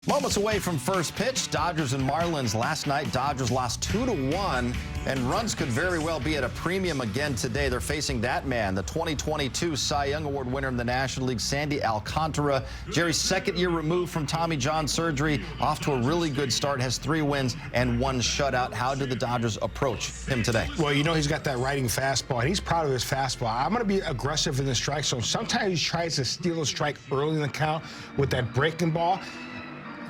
Moments away from first pitch, Dodgers and Marlins last night. Dodgers lost 2-1, and runs could very well be at a premium again today. They're facing that man, the 2022 Cy Young Award winner in the National League, Sandy Alcantara. Jerry's second year removed from Tommy John surgery, off to a really good start, has 3 wins and 1 shutout. How did the Dodgers approach him today? Well, you know he's got that riding fastball, and he's proud of his fastball. I'm going to be aggressive in the strike zone. Sometimes he tries to steal a strike early in the count with that breaking ball.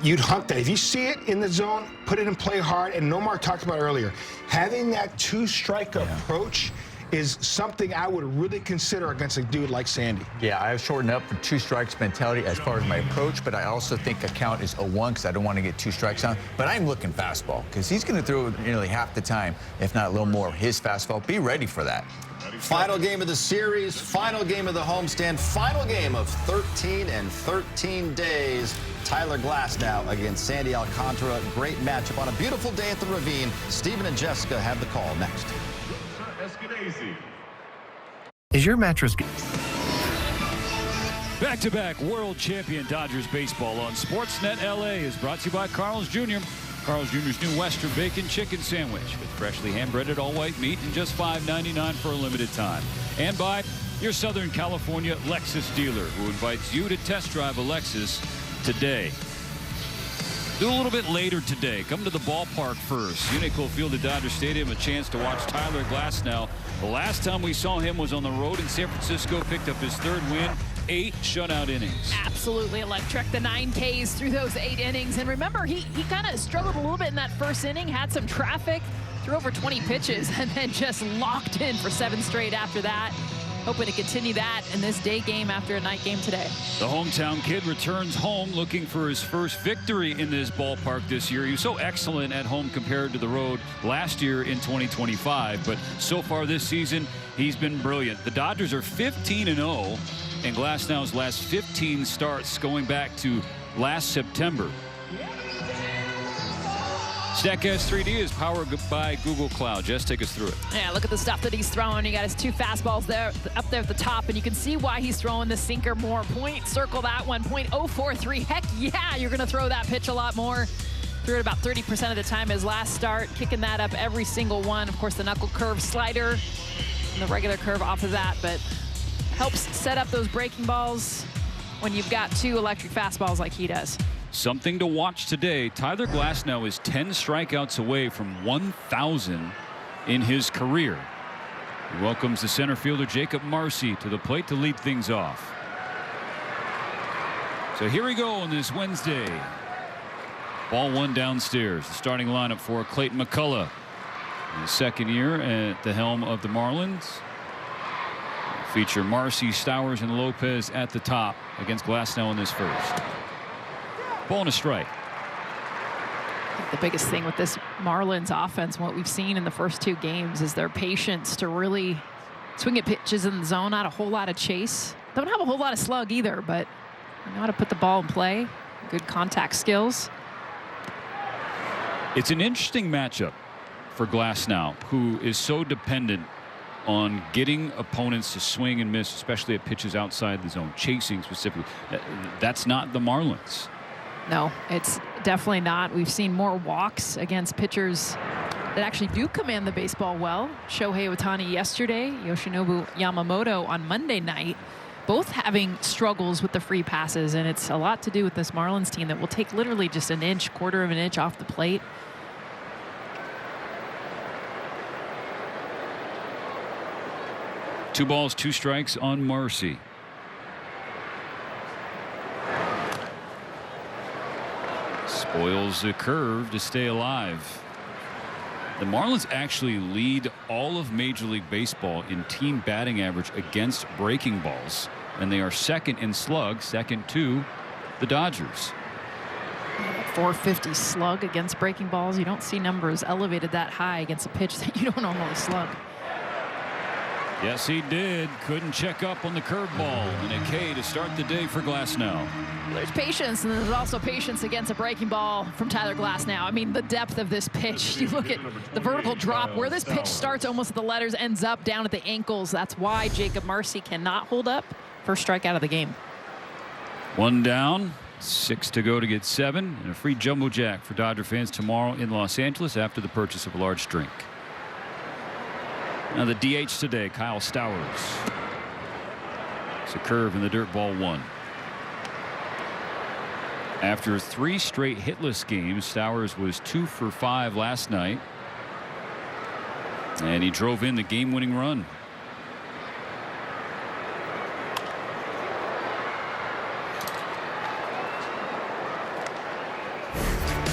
You'd hunt that. If you see it in the zone, put it in play hard. And Nomar talked about earlier, having that 2-strike approach is something I would really consider against a dude like Sandy. Yeah, I've shortened up for 2 strikes mentality as far as my approach, but I also think a count is 0-1 because I don't want to get 2 strikes on. But I'm looking fastball because he's going to throw nearly half the time, if not a little more, his fastball. Be ready for that. Final game of the series, final game of the homestand, final game of 13 and 13 days. Tyler Glasnow against Sandy Alcantara. Great matchup on a beautiful day at the Ravine. Stephen and Jessica have the call next. Is your mattress... Back-to-back world champion Dodgers baseball on SportsNet LA is brought to you by Carl's Jr. Carl's Jr.'s new Western Bacon Chicken Sandwich with freshly hand-breaded all-white meat and just $5.99 for a limited time. And by your Southern California Lexus dealer, who invites you to test drive a Lexus today. Do a little bit later today. Come to the ballpark first. Unico Field at Dodger Stadium, a chance to watch Tyler Glasnow. The last time we saw him was on the road in San Francisco, picked up his 3rd win. 8 shutout innings. Absolutely electric. The 9 Ks through those 8 innings. And remember, he kind of struggled a little bit in that first inning, had some traffic, threw over 20 pitches, and then just locked in for 7 straight after that. Hoping to continue that in this day game after a night game today. The hometown kid returns home looking for his first victory in this ballpark this year. He was so excellent at home compared to the road last year in 2025. But so far this season, he's been brilliant. The Dodgers are 15-0. And Glasnow's last 15 starts going back to last September. StatCast 3D is powered by Google Cloud. Jess, take us through it. Yeah, look at the stuff that he's throwing. You got his 2 fastballs there, up there at the top, and you can see why he's throwing the sinker more. Circle that one, .043. Heck yeah, you're going to throw that pitch a lot more. Threw it about 30% of the time his last start, kicking that up every single one. Of course, the knuckle curve slider and the regular curve off of that, but helps set up those breaking balls when you've got 2 electric fastballs like he does. Something to watch today. Tyler Glasnow is 10 strikeouts away from 1,000 in his career. He welcomes the center fielder Jacob Marcy to the plate to lead things off. So here we go on this Wednesday. Ball 1 downstairs. The starting lineup for Clayton McCullough. In his 2nd year at the helm of the Marlins. Feature Marcy, Stowers, and Lopez at the top against Glasnow in this first. Ball and a strike. The biggest thing with this Marlins offense, what we've seen in the first 2 games, is their patience to really swing at pitches in the zone. Not a whole lot of chase. Don't have a whole lot of slug either, but they know how to put the ball in play. Good contact skills. It's an interesting matchup for Glasnow, who is so dependent on getting opponents to swing and miss, especially at pitches outside the zone, chasing specifically. That's not the Marlins. No, it's definitely not. We've seen more walks against pitchers that actually do command the baseball well. Shohei Ohtani yesterday, Yoshinobu Yamamoto on Monday night, both having struggles with the free passes, and it's a lot to do with this Marlins team that will take literally just an inch, quarter of an inch off the plate. Two balls, 2 strikes on Marcy. Spoils the curve to stay alive. The Marlins actually lead all of Major League Baseball in team batting average against breaking balls, and they are 2nd in slug, 2nd to the Dodgers. 450 slug against breaking balls. You don't see numbers elevated that high against a pitch that you don't normally slug. Yes, he did. Couldn't check up on the curveball, and a K to start the day for Glasnow. There's patience, and there's also patience against a breaking ball from Tyler Glasnow. I mean, the depth of this pitch. You look at the vertical drop, where this pitch starts almost at the letters, ends up down at the ankles. That's why Jacob Marcy cannot hold up. First strikeout of the game. 1 down. 6 to go to get 7, and a free Jumbo Jack for Dodger fans tomorrow in Los Angeles after the purchase of a large drink. Now the DH today, Kyle Stowers. It's a curve in the dirt, ball 1. After 3 straight hitless games, Stowers was 2 for 5 last night, and he drove in the game-winning run.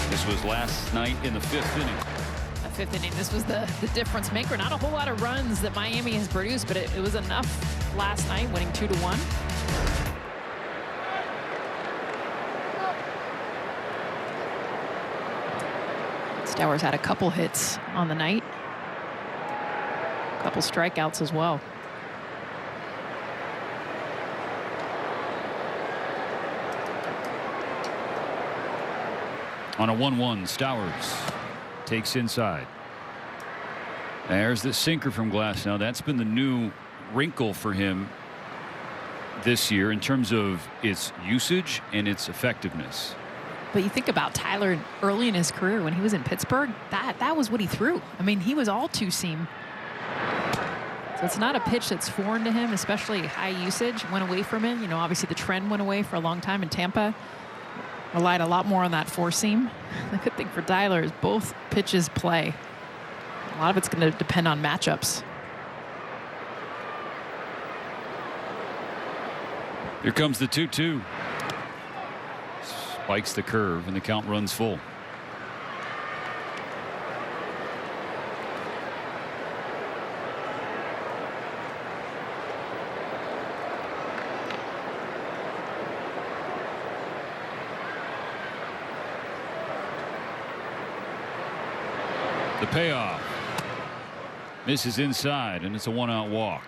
This was last night in the 5th inning. The 5th inning, this was the difference maker. Not a whole lot of runs that Miami has produced, but it was enough last night, winning 2-1. Stowers had a couple hits on the night, a couple strikeouts as well. On a 1-1, Stowers takes inside. There's the sinker from Glasnow. That's been the new wrinkle for him this year in terms of its usage and its effectiveness. But you think about Tyler early in his career when he was in Pittsburgh, that was what he threw. I mean, he was all two-seam. So it's not a pitch that's foreign to him, especially high usage. Went away from it. You know, obviously the trend went away for a long time in Tampa. Relied a lot more on that four-seam. The good thing for Tyler is both pitches play. A lot of it's going to depend on matchups. Here comes the 2-2. Spikes the curve, and the count runs full. The payoff. Misses inside, and it's a one-out walk.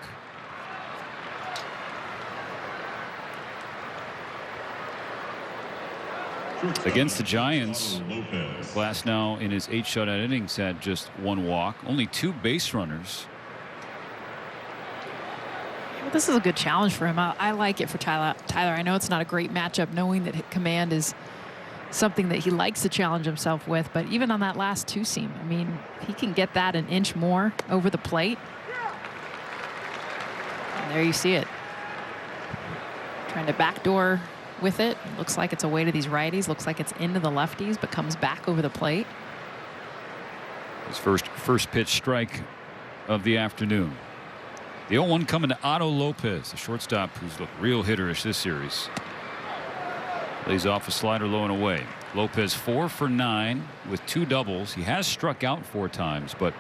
Against the Giants, Glasnow in his 8 shutout innings had just 1 walk, only 2 base runners. This is a good challenge for him. I like it for Tyler. I know it's not a great matchup, knowing that command is something that he likes to challenge himself with. But even on that last two-seam, I mean, if he can get that an inch more over the plate. And there you see it. Trying to backdoor with it. Looks like it's away to these righties. Looks like it's into the lefties, but comes back over the plate. His first pitch strike of the afternoon. The 0-1 coming to Otto Lopez, the shortstop who's looked real hitterish this series. Lays off a slider low and away. Lopez 4 for 9 with 2 doubles. He has struck out 4 times, but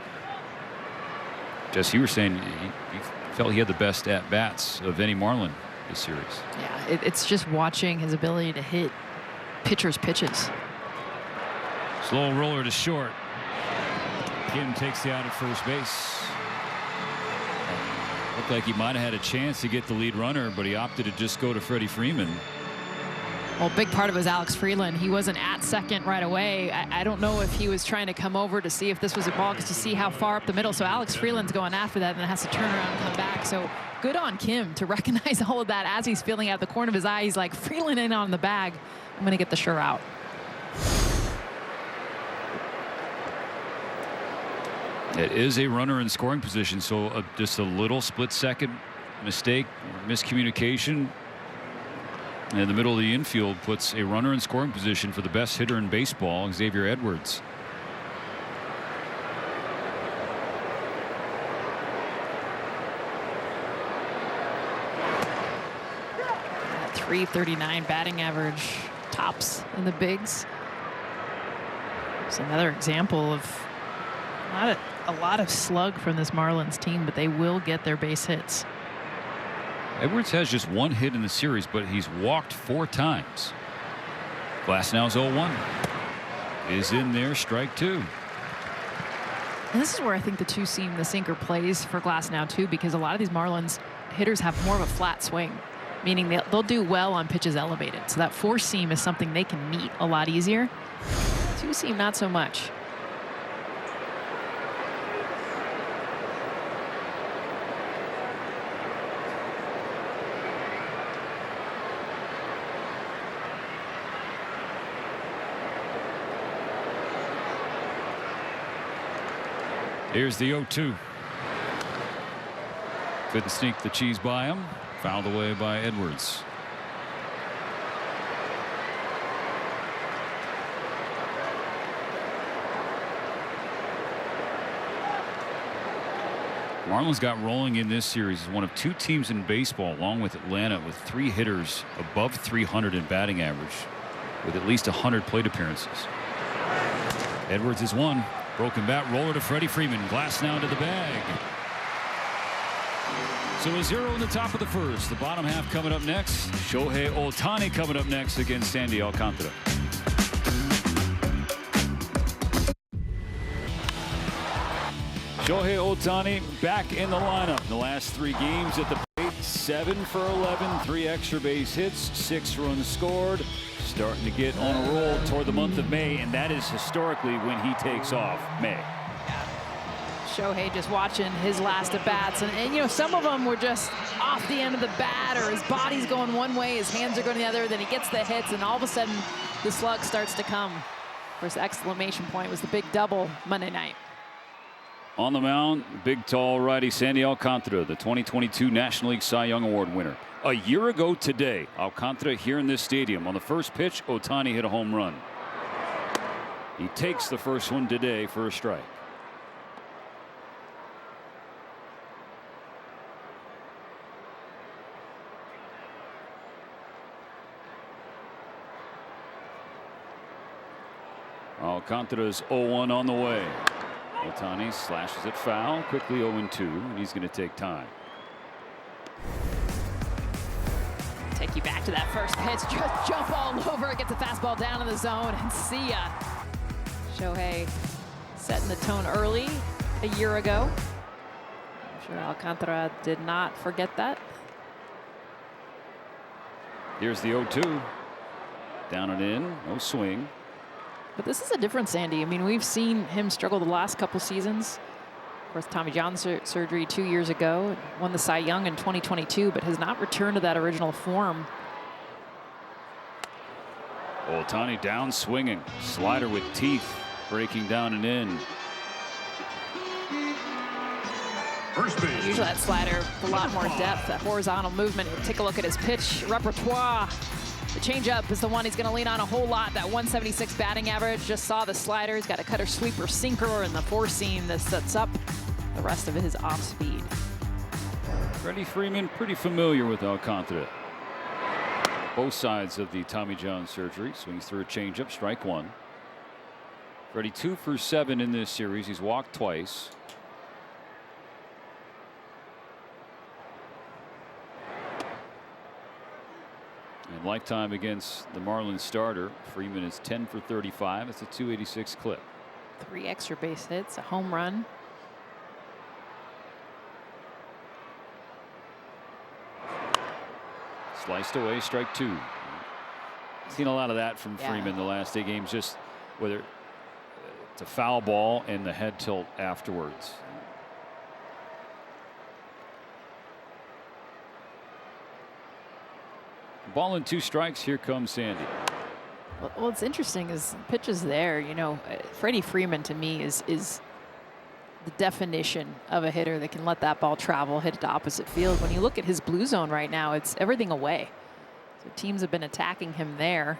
Jess, you were saying you felt he had the best at bats of any Marlin this series. Yeah, it's just watching his ability to hit pitchers' pitches. Slow roller to short. Kim takes the out at first base. Looked like he might have had a chance to get the lead runner, but he opted to just go to Freddie Freeman. Well, a big part of it was Alex Freeland. He wasn't at second right away. I don't know if he was trying to come over to see if this was a ball, because to see how far up the middle. So Alex Freeland's going after that and then has to turn around and come back. So good on Kim to recognize all of that as he's feeling out the corner of his eye. He's like, Freeland in on the bag. I'm going to get the sure out. It is a runner in scoring position, so just a little split-second mistake, miscommunication in the middle of the infield puts a runner in scoring position for the best hitter in baseball, Xavier Edwards. At .339 batting average, tops in the bigs. It's another example of not a lot of slug from this Marlins team, but they will get their base hits. Edwards has just 1 hit in the series, but he's walked 4 times. Glasnow's 0-1 is in there, strike 2. And this is where I think the two-seam, the sinker, plays for Glasnow too, because a lot of these Marlins hitters have more of a flat swing, meaning they'll do well on pitches elevated. So that four-seam is something they can meet a lot easier. Two-seam, not so much. Here's the 0-2. Couldn't sneak the cheese by him. Fouled away by Edwards. Marlins got rolling in this series as one of 2 teams in baseball, along with Atlanta, with 3 hitters above 300 in batting average, with at least 100 plate appearances. Edwards is one. Broken bat roller to Freddie Freeman. Glass now into the bag. So a 0 in the top of the first. The bottom half coming up next. Shohei Ohtani coming up next against Sandy Alcantara. Shohei Ohtani back in the lineup. The last 3 games at the plate, 7 for 11, 3 extra base hits, 6 runs scored. Starting to get on a roll toward the month of May, and that is historically when he takes off, May. Shohei just watching his last at bats, and you know, some of them were just off the end of the bat, or his body's going one way, his hands are going the other, then he gets the hits, and all of a sudden the slug starts to come. Of course, the exclamation point was the big double Monday night. On the mound, big tall righty Sandy Alcantara, the 2022 National League Cy Young Award winner. A year ago today, Alcantara here in this stadium. On the first pitch, Ohtani hit a home run. He takes the first one today for a strike. Alcantara's 0-1 on the way. Ohtani slashes it foul, quickly 0-2, and he's going to take time. Take you back to that first pitch, just jump all over it, get the fastball down in the zone, and see ya. Shohei setting the tone early a year ago. I'm sure Alcantara did not forget that. Here's the 0-2. Down and in, no swing. But this is a different Sandy. I mean, we've seen him struggle the last couple seasons. Of course, Tommy John surgery 2 years ago, won the Cy Young in 2022, but has not returned to that original form. Ohtani down swinging. Slider with teeth, breaking down and in. Usually that slider with a lot more depth, that horizontal movement. Take a look at his pitch repertoire. The changeup is the one he's going to lean on a whole lot. That 176 batting average. Just saw the slider. He's got a cutter, sweeper, sinker, and the 4-seam that sets up the rest of his off speed. Freddie Freeman pretty familiar with Alcantara. Both sides of the Tommy John surgery. Swings through a changeup, strike 1. Freddie 2 for 7 in this series. He's walked twice. And lifetime against the Marlins starter, Freeman is 10 for 35. It's a 286 clip. 3 extra base hits, a home run. Sliced away, strike 2. Seen a lot of that from Freeman the last 8 games, just whether it's a foul ball and the head tilt afterwards. Ball and 2 strikes. Here comes Sandy. Well, what's interesting is pitch is there. You know, Freddie Freeman to me is the definition of a hitter that can let that ball travel, hit it to opposite field. When you look at his blue zone right now, it's everything away. So teams have been attacking him there.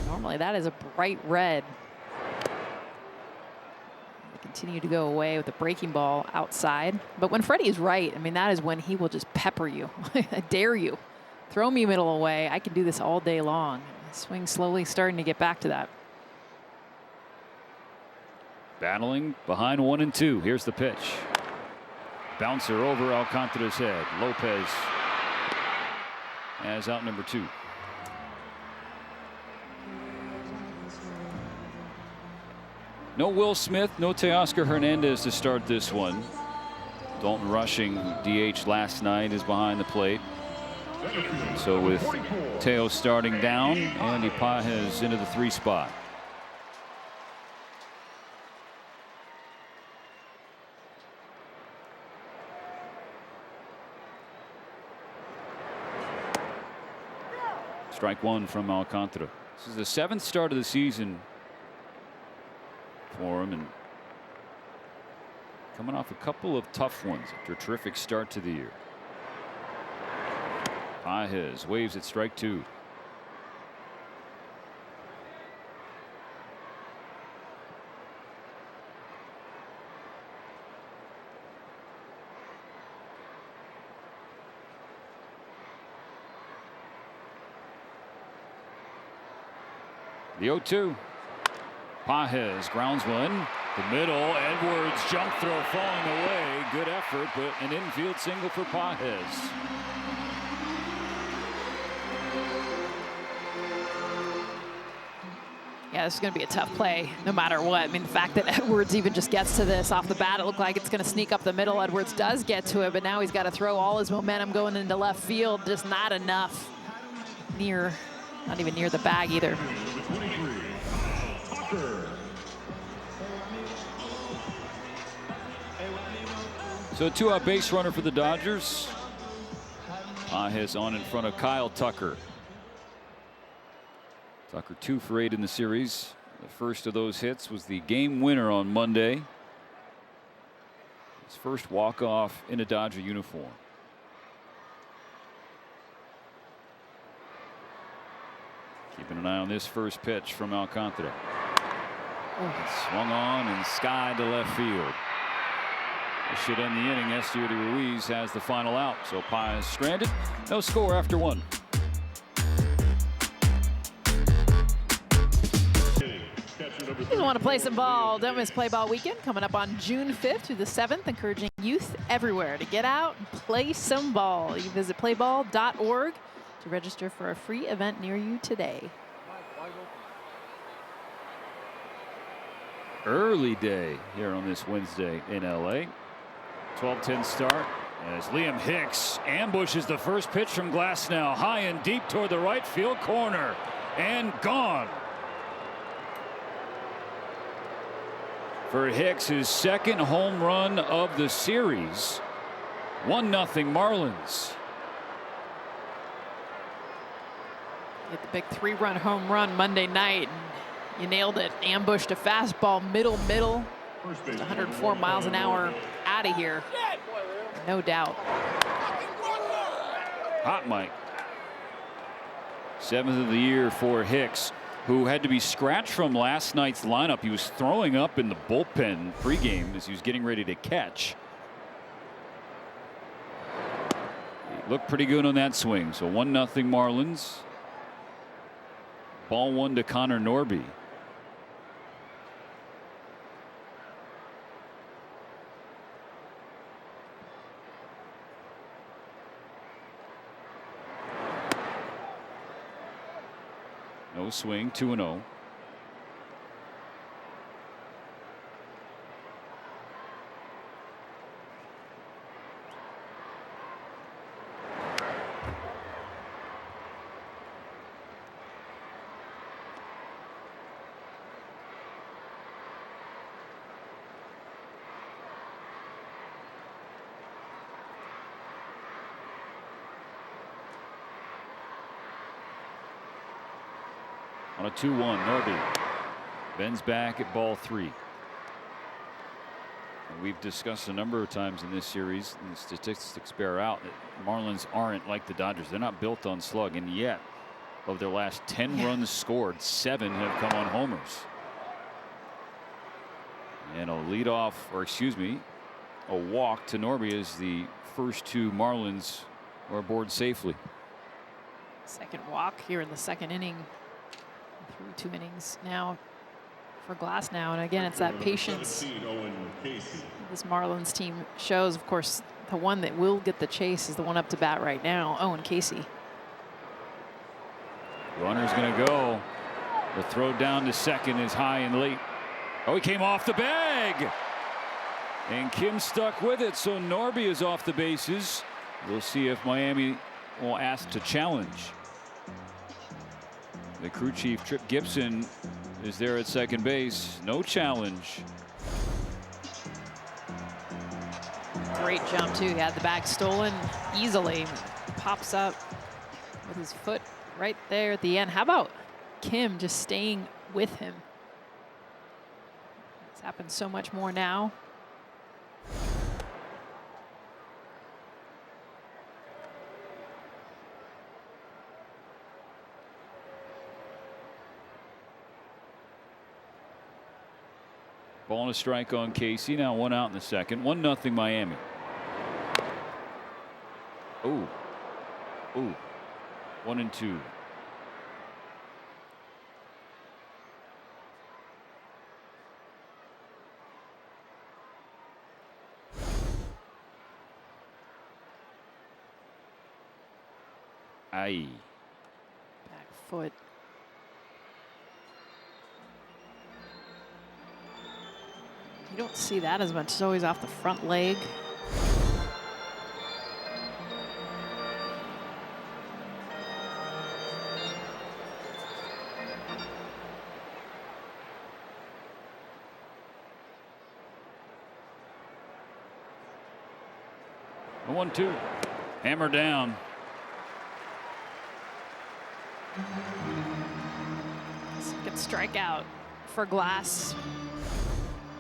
Normally that is a bright red. They continue to go away with the breaking ball outside. But when Freddie is right, I mean, that is when he will just pepper you. I dare you. Throw me middle away. I can do this all day long. Swing slowly starting to get back to that. Battling behind 1 and 2. Here's the pitch. Bouncer over Alcantara's head. Lopez has out number 2. No Will Smith, no Teoscar Hernandez to start this one. Dalton Rushing, DH last night, is behind the plate. So with Teo starting down, Andy Pages into the 3 spot. Strike 1 from Alcantara. This is the 7th start of the season for him, and coming off a couple of tough ones after a terrific start to the year. Pages waves at strike 2. The 0-2. Pages grounds one. The middle. Edwards jump throw falling away. Good effort, but an infield single for Pages. Yeah, this is going to be a tough play no matter what. I mean, the fact that Edwards even just gets to this off the bat, it looked like it's going to sneak up the middle. Edwards does get to it, but now he's got to throw all his momentum going into left field. Just not enough. Not even near the bag either. So a 2-out base runner for the Dodgers. Pages on in front of Kyle Tucker. Tucker 2 for 8 in the series. The first of those hits was the game winner on Monday. His first walk-off in a Dodger uniform. Keeping an eye on this first pitch from Alcantara. Swung on and skied to left field. This should end the inning. Esteury Ruiz has the final out. So Pages stranded. No score after 1. If you want to play some ball, don't miss Play Ball Weekend coming up on June 5th through the 7th, encouraging youth everywhere to get out and play some ball. You can visit playball.org to register for a free event near you today. Early day here on this Wednesday in LA. 12-10 start as Liam Hicks ambushes the first pitch from Glasnow, high and deep toward the right field corner, and gone. For Hicks, his second home run of the series. 1-0 Marlins. Get the big 3-run home run Monday night. You nailed it. Ambushed a fastball middle. Just 104 miles an hour out of here. No doubt. Hot Mike. 7th of the year for Hicks, who had to be scratched from last night's lineup. He was throwing up in the bullpen pregame as he was getting ready to catch. He looked pretty good on that swing. So 1-0 Marlins. Ball 1 to Connor Norby. No swing, 2-0. On a 2-1, Norby bends back at ball 3. And we've discussed a number of times in this series, and the statistics bear out that Marlins aren't like the Dodgers. They're not built on slug, and yet of their last 10 runs scored, 7 have come on homers. And a leadoff, or excuse me, a walk to Norby as the first 2 Marlins are aboard safely. Second walk here in the second inning. Through 2 innings now for Glasnow, and again, it's that patience this Marlins team shows. Of course, the one that will get the chase is the one up to bat right now, Owen Casey. Runner's going to go. The throw down to second is high and late. Oh, he came off the bag, and Kim stuck with it. So Norby is off the bases. We'll see if Miami will ask to challenge. The crew chief, Trip Gibson, is there at second base. No challenge. Great jump, too. He had the bag stolen easily. Pops up with his foot right there at the end. How about Kim just staying with him? It's happened so much more now. Ball and a strike on Casey. Now 1 out in the second. 1-0 Miami. Ooh. Ooh. 1-2. Aye. Back foot. You don't see that as much. It's always off the front leg. A 1-2. Hammer down. Good strikeout for Glass.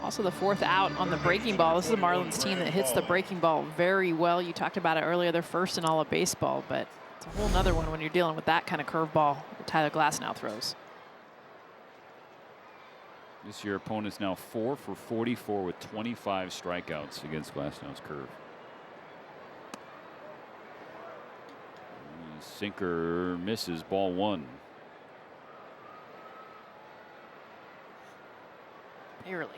Also the 4th out on the breaking ball. This is a Marlins team that hits the breaking ball very well. You talked about it earlier. They're first in all of baseball, but it's a whole nother one when you're dealing with that kind of curveball that Tyler Glass now throws. This year opponent's now 4 for 44 with 25 strikeouts against Glasnow's curve. Sinker misses, ball 1. Barely.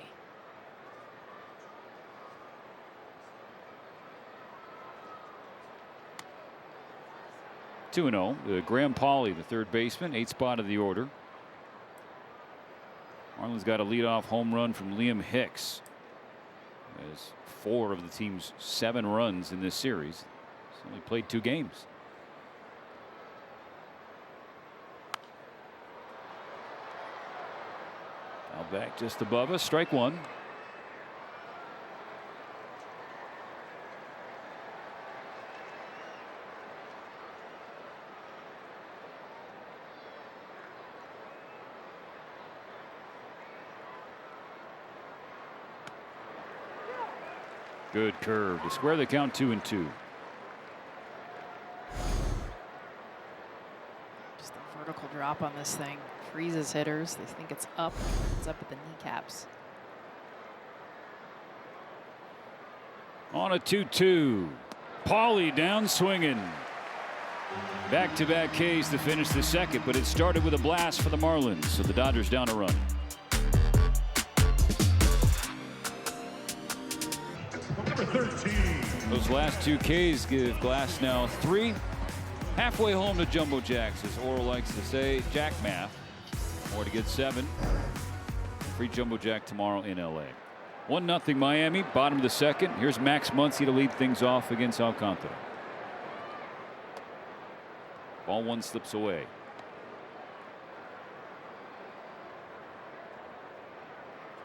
Two 2-0. Graham Pauley, the third baseman, 8th spot of the order. Marlins got a leadoff home run from Liam Hicks. As 4 of the team's 7 runs in this series. He's only played 2 games. Now back just above us, strike 1. Good curve to square the count. 2-2. Just the vertical drop on this thing freezes hitters. They think it's up. It's up at the kneecaps. On a 2-2. Pauley down swinging. Back-to-back Ks to finish the second, but it started with a blast for the Marlins, so the Dodgers down a run. Number 13. Those last 2 Ks give Glass now 3. Halfway home to Jumbo Jacks, as Oral likes to say. Jack math. More to get 7. Free Jumbo Jack tomorrow in LA. 1-0 Miami, bottom of the second. Here's Max Muncy to lead things off against Alcantara. Ball 1 slips away.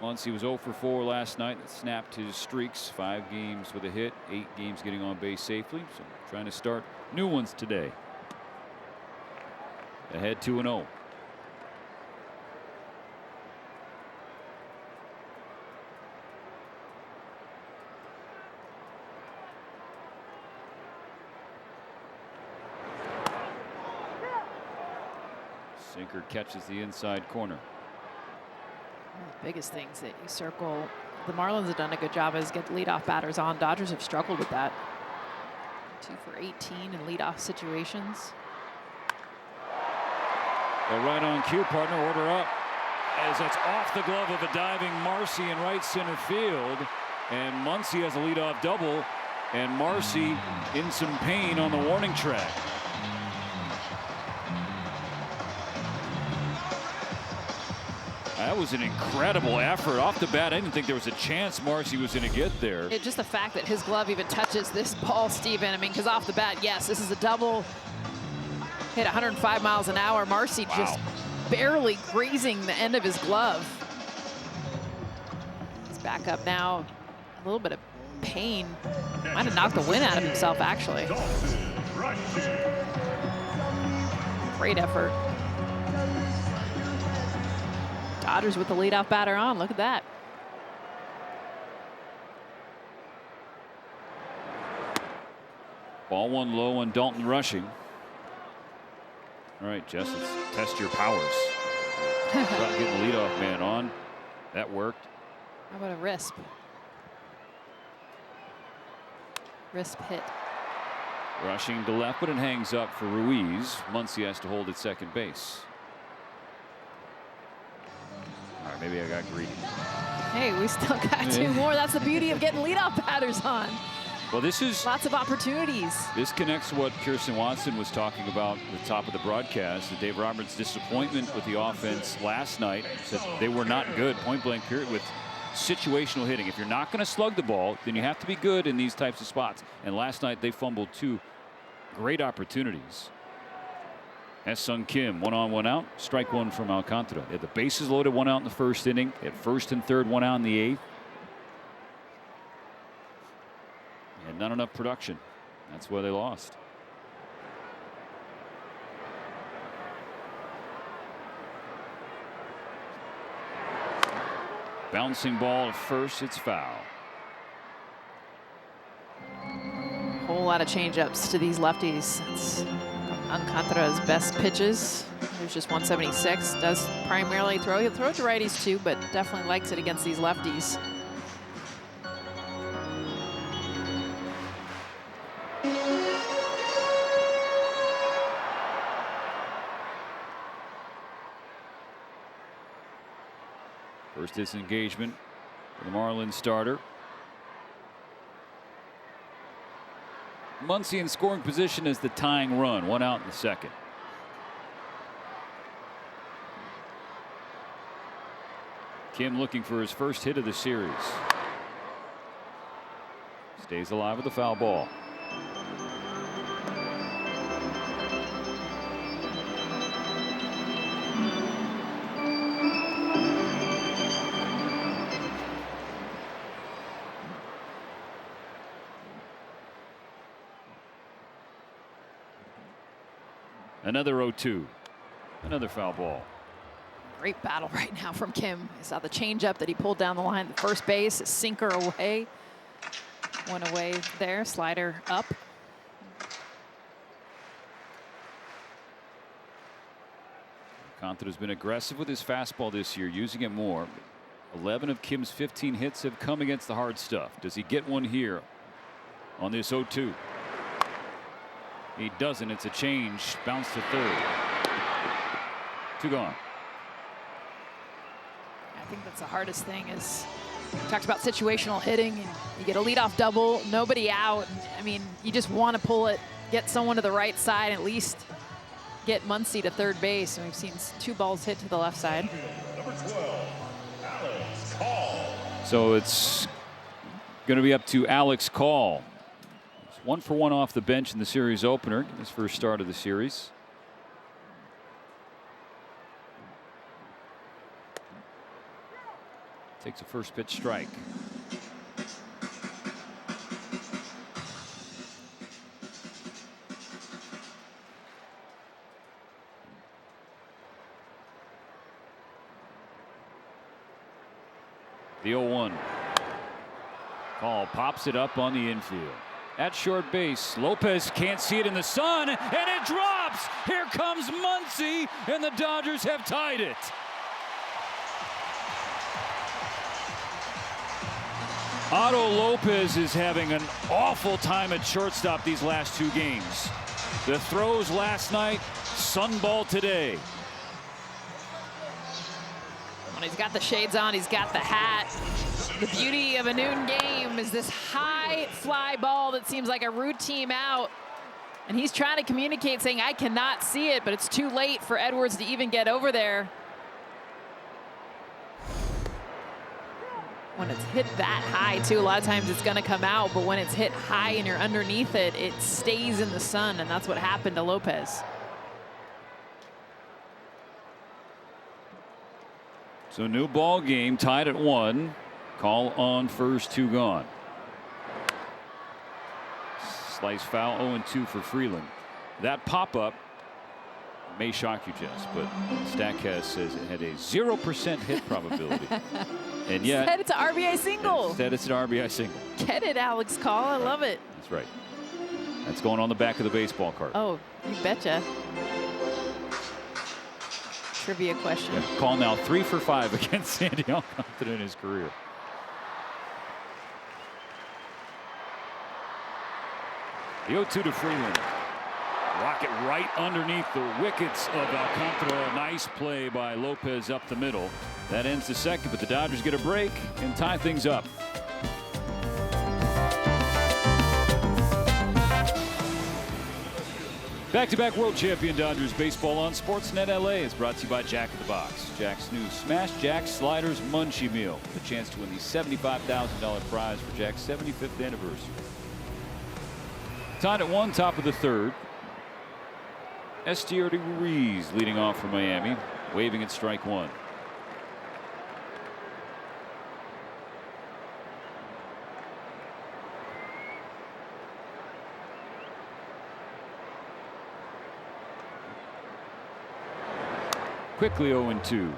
Muncy was 0 for 4 last night. That snapped his streaks. 5 games with a hit, 8 games getting on base safely. So trying to start new ones today. Ahead 2-0. Sinker catches the inside corner. One of the biggest things that you circle, the Marlins have done a good job is get leadoff batters on. Dodgers have struggled with that. 2 for 18 in leadoff situations. Well, right on cue, partner, order up. As that's off the glove of a diving Marcy in right center field. And Muncy has a leadoff double. And Marcy in some pain on the warning track. That was an incredible effort off the bat. I didn't think there was a chance Marcy was going to get there. Just the fact that his glove even touches this ball, Steven. I mean, because off the bat, yes, this is a double. Hit 105 miles an hour. Marcy just barely grazing the end of his glove. He's back up now. A little bit of pain. Might have knocked the wind out of himself, actually. Great effort. Dodgers with the leadoff batter on. Look at that. Ball one low on Dalton rushing. All right, Jess, let's test your powers. About getting the leadoff man on. That worked. How about a Risp? Risp hit. Rushing to left, but it hangs up for Ruiz. Muncy has to hold at second base. All right, maybe I got greedy. Hey, we still got 2 more. That's the beauty of getting leadoff batters on. Well, this is Lots of opportunities. This connects to what Kirsten Watson was talking about at the top of the broadcast. Dave Roberts' disappointment with the offense last night. Said they were not good, point blank period, with situational hitting. If you're not going to slug the ball, then you have to be good in these types of spots. And last night they fumbled 2 great opportunities. S-Sung Kim, 1 on, 1 out. Strike 1 from Alcantara. They had the bases loaded, 1 out in the first inning. They had first and third, 1 out in the 8th. And not enough production. That's where they lost. Bouncing ball at first, it's foul. Whole lot of changeups to these lefties. It's Alcantara's best pitches. There's just 176. Does primarily throw. He'll throw it to righties too, but definitely likes it against these lefties. First disengagement for the Marlins starter. Muncy in scoring position as the tying run, 1 out in the second. Kim looking for his first hit of the series. Stays alive with the foul ball. Another 0-2. Another foul ball. Great battle right now from Kim. I saw the changeup that he pulled down the line at first base. A sinker away. One away there. Slider up. Alcantara's been aggressive with his fastball this year, using it more. 11 of Kim's 15 hits have come against the hard stuff. Does he get one here on this 0-2? He doesn't. It's a change. Bounce to third. 2 gone. I think that's the hardest thing is we talked about situational hitting. And you get a leadoff double, nobody out. I mean, you just want to pull it, get someone to the right side, at least get Muncy to third base. And we've seen 2 balls hit to the left side. Number 12, Alex Call. So it's going to be up to Alex Call. 1 for 1 off the bench in the series opener, his first start of the series. Takes a first pitch strike. The 0-1. Call pops it up on the infield. At short base, Lopez can't see it in the sun, and it drops. Here comes Muncy, and the Dodgers have tied it. Otto Lopez is having an awful time at shortstop these last 2 games. The throws last night, sunball today. When he's got the shades on, he's got the hat. The beauty of a noon game is this high fly ball that seems like a routine out. And he's trying to communicate saying, I cannot see it, but it's too late for Edwards to even get over there. When it's hit that high, too, a lot of times it's going to come out. But when it's hit high and you're underneath it, it stays in the sun. And that's what happened to Lopez. So new ball game, tied at 1. Call on first, 2 gone. Slice foul, 0-2 for Freeland. That pop-up may shock you, Jess, but Statcast says it had a 0% hit probability. And yet, Instead, it's an RBI single. Instead, it's an RBI single. Get it, Alex Call. I love it. That's right. That's going on the back of the baseball card. Oh, you betcha. Trivia question. Yeah, Call now 3 for 5 against Sandy Alcantara in his career. The 0-2 to Freeland. Rocket right underneath the wickets of Alcantara. Nice play by Lopez up the middle. That ends the second, but the Dodgers get a break and tie things up. Back-to-back world champion Dodgers baseball on SportsNet LA is brought to you by Jack in the Box. Jack's new Smash Jack Sliders Munchie Meal. The chance to win the $75,000 prize for Jack's 75th anniversary. Tied at 1, top of the third. Estier Ruiz leading off for Miami, waving at strike 1. Quickly 0-2.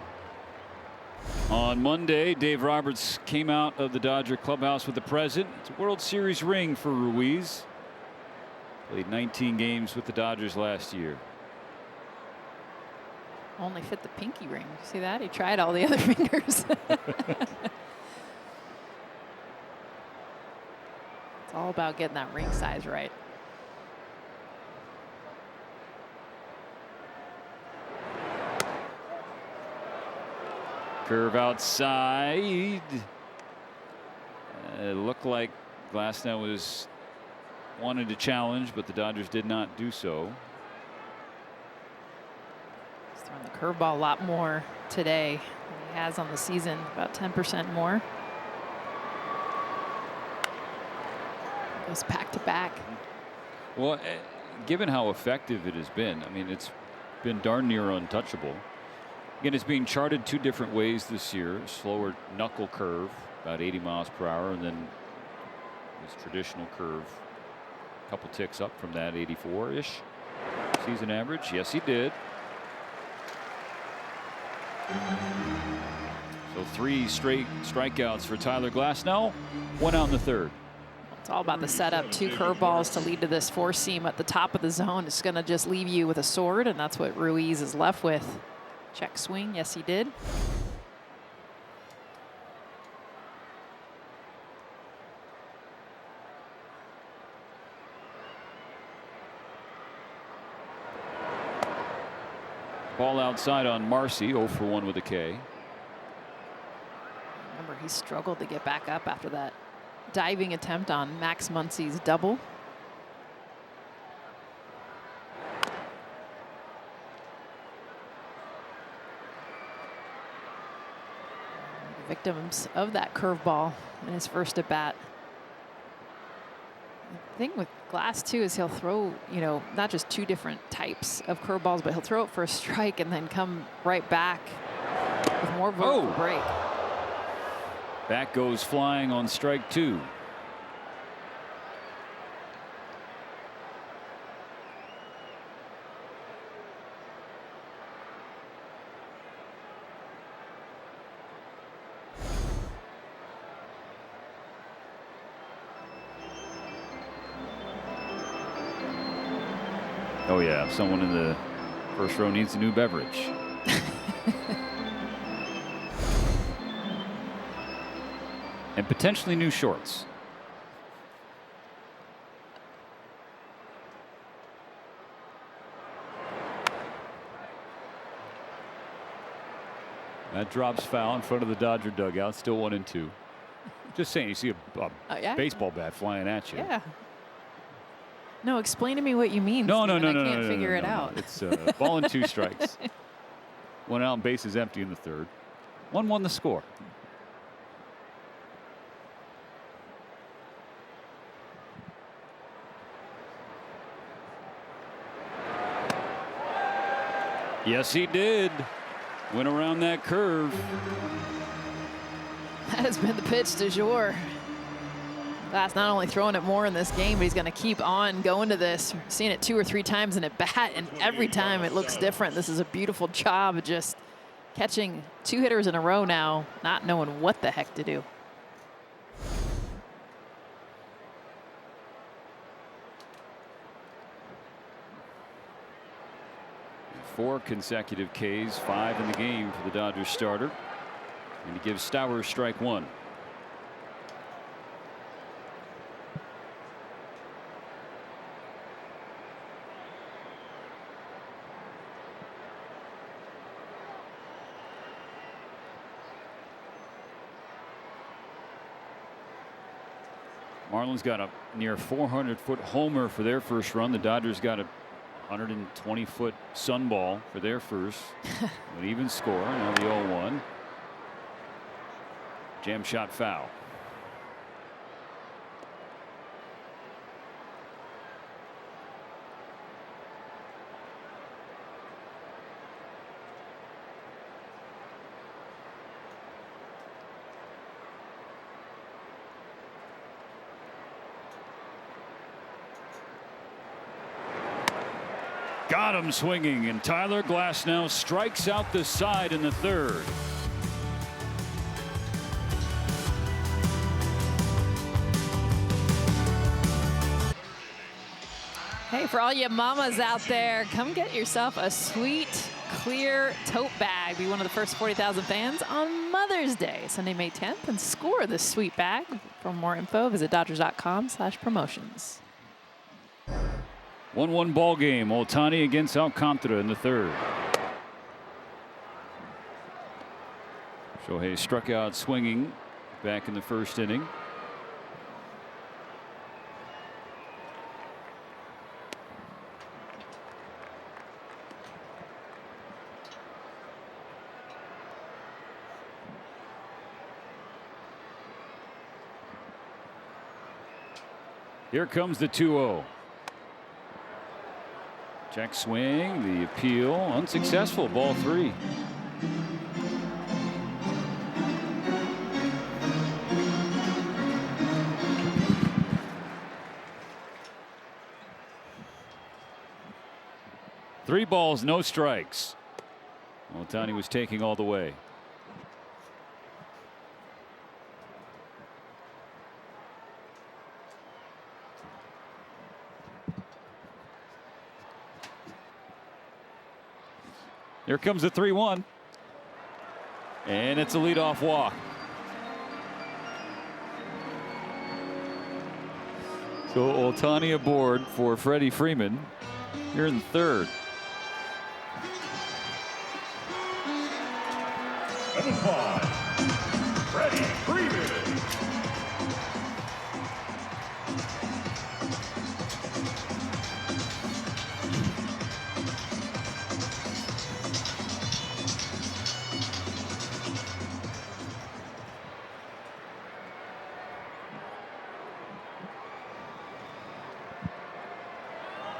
On Monday, Dave Roberts came out of the Dodger clubhouse with the present. It's a World Series ring for Ruiz. Played 19 games with the Dodgers last year. Only fit the pinky ring. See that? He tried all the other fingers. It's all about getting that ring size right. Curve outside. It looked like Glasnow was wanted to challenge, but the Dodgers did not do so. He's throwing the curveball a lot more today than he has on the season, about 10% more. Goes back to back. Well, given how effective it has been, I mean, it's been darn near untouchable. Again, it's being charted 2 different ways this year. Slower knuckle curve, about 80 miles per hour, and then this traditional curve, a couple ticks up from that, 84-ish season average. Yes, he did. So 3 straight strikeouts for Tyler Glasnow. 1 out in the third. It's all about the setup. 2 curveballs to lead to this 4-seam at the top of the zone. It's going to just leave you with a sword, and that's what Ruiz is left with. Check swing. Yes, he did. Ball outside on Marcy, 0 for 1 with a K. Remember, he struggled to get back up after that diving attempt on Max Muncy's double. Victims of that curveball in his first at bat. The thing with Glass too is he'll throw, not just 2 different types of curveballs, but he'll throw it for a strike and then come right back with more vertical break. Back goes flying on strike 2. Oh yeah, someone in the first row needs a new beverage. And potentially new shorts. That drops foul in front of the Dodger dugout. Still 1-2. Just saying, you see a Yeah. baseball bat flying at you. Yeah. No, explain to me what you mean. No, Steven. no, no, I can't no, figure it no. out. It's ball and 2 strikes. 1 out and bases empty in the third. 1-1 the score. Yes, he did. Went around that curve. That has been the pitch du jour. Glass not only throwing it more in this game, but he's going to keep on going to this. We've seen it 2 or 3 times in at bat, and every time it looks different. This is a beautiful job of just catching 2 hitters in a row now, not knowing what the heck to do. 4 consecutive Ks, 5 in the game for the Dodgers starter. And he gives Stauer strike 1. Marlins got a near 400-foot homer for their first run. The Dodgers got a 120-foot sunball for their first. An even score. Now the 0-1. Jam shot foul. Got him swinging, and Tyler Glasnow strikes out the side in the 3rd. Hey, for all you mamas out there, come get yourself a sweet, clear tote bag. Be one of the first 40,000 fans on Mother's Day, Sunday, May 10th, and score this sweet bag. For more info, visit Dodgers.com/promotions. 1-1 ball game. Ohtani against Alcantara in the 3rd. Shohei struck out swinging back in the 1st inning. Here comes the 2-0. Check swing, the appeal, unsuccessful, ball 3. Three balls, no strikes. Ohtani was taking all the way. Here comes the 3-1. And it's a leadoff walk. So Ohtani aboard for Freddie Freeman here in the 3rd. Number 5, Freddie Freeman.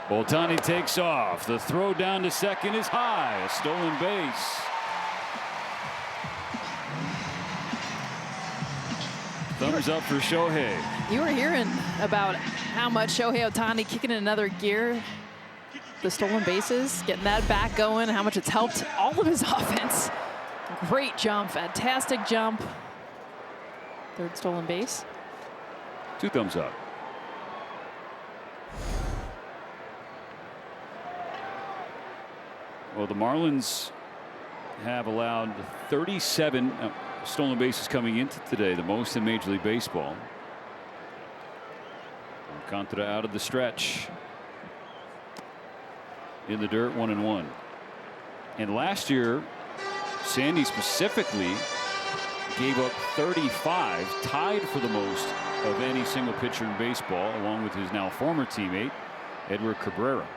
Ohtani takes off. The throw down to second is high. A stolen base. Thumbs up for Shohei. You were hearing about how much Shohei Ohtani kicking in another gear. The stolen bases, getting that back going, how much it's helped all of his offense. Great jump, fantastic jump. 3rd stolen base. 2 thumbs up. Well, the Marlins have allowed 37 stolen bases coming into today, the most in Major League Baseball. Alcantara out of the stretch. In the dirt, 1-1. And last year, Sandy specifically gave up 35, tied for the most of any single pitcher in baseball, along with his now former teammate, Edward Cabrera.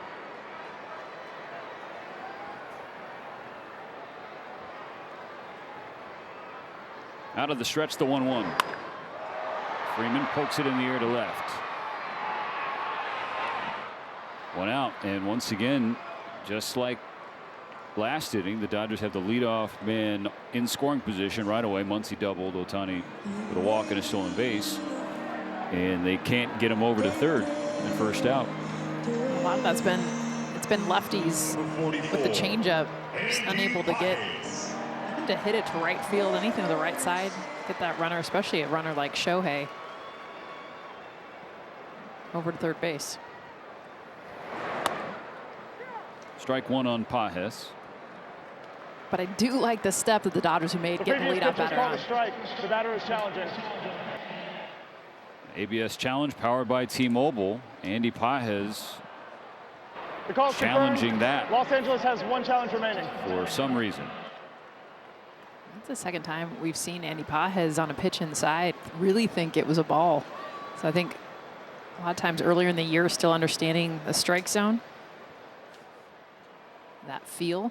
Out of the stretch, the 1-1. Freeman pokes it in the air to left. 1 out, and once again, just like last inning, the Dodgers have the leadoff man in scoring position right away. Muncy doubled, Ohtani with a walk and a stolen base, and they can't get him over to 3rd and 1st out. A lot of that's been lefties with the changeup, just unable to get to hit it to right field, anything to the right side, get that runner, especially a runner like Shohei, over to 3rd base. Strike one on Pages. But I do like the step that the Dodgers have made getting the leadoff batter on. Strike. The batter is challenging. ABS challenge powered by T-Mobile. Andy Pages The call's challenging confirmed. that Los Angeles has one challenge remaining. for some reason. It's the second time we've seen Andy Pages on a pitch inside really think it was a ball. So I think a lot of times earlier in the year, still understanding the strike zone, that feel.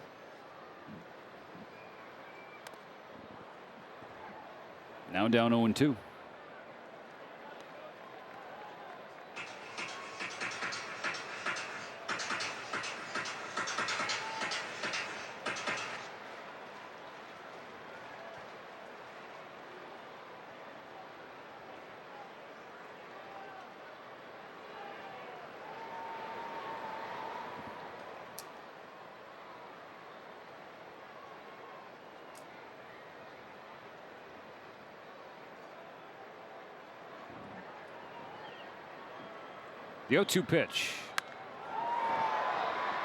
Now down 0-2. The 0-2 pitch.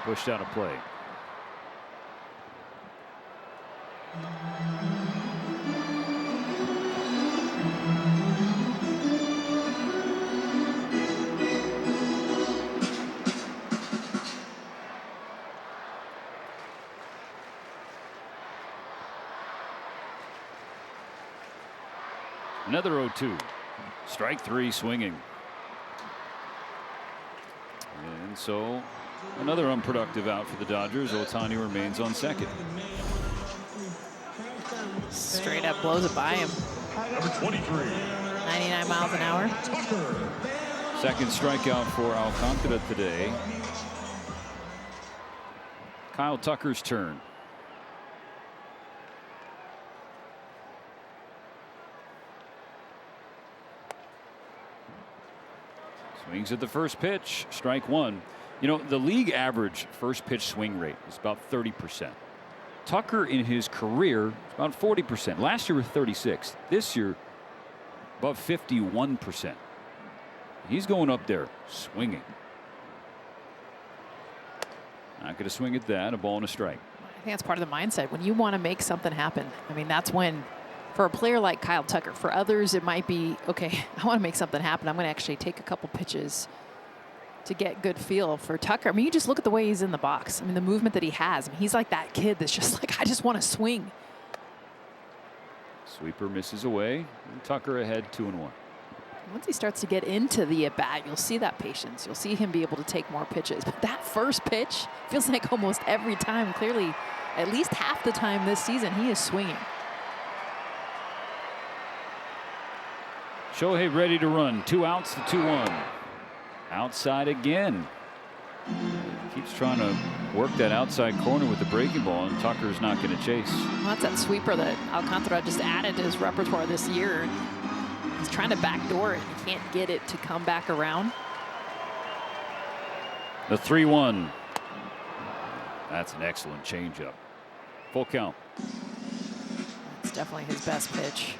Pushed out of play. Another 0-2. Strike three swinging. And so another unproductive out for the Dodgers. Ohtani remains on second. Straight up blows it by him. Number 23. 99 miles an hour. Second strikeout for Alcantara today. Kyle Tucker's turn. Swings at the first pitch, strike one. You know, the league average first pitch swing rate is about 30%. Tucker in his career is about 40%. Last year was 36. This year, above 51%. He's going up there swinging. Not going to swing at that. A ball and a strike. I think that's part of the mindset. When you want to make something happen, I mean, that's when, for a player like Kyle Tucker, for others, it might be, okay, I want to make something happen. I'm going to actually take a couple pitches to get good feel. For Tucker, I mean, you just look at the way he's in the box. I mean, the movement that he has. I mean, he's like that kid that's just like, I just want to swing. Sweeper misses away. And Tucker ahead 2-1. Once he starts to get into the at-bat, you'll see that patience. You'll see him be able to take more pitches. But that first pitch feels like almost every time, clearly, at least half the time this season, he is swinging. Shohei ready to run. 2 outs to 2-1. Outside again. Keeps trying to work that outside corner with the breaking ball, and Tucker's not going to chase. Well, that's that sweeper that Alcantara just added to his repertoire this year. He's trying to backdoor it. He can't get it to come back around. The 3-1. That's an excellent changeup. Full count. It's definitely his best pitch.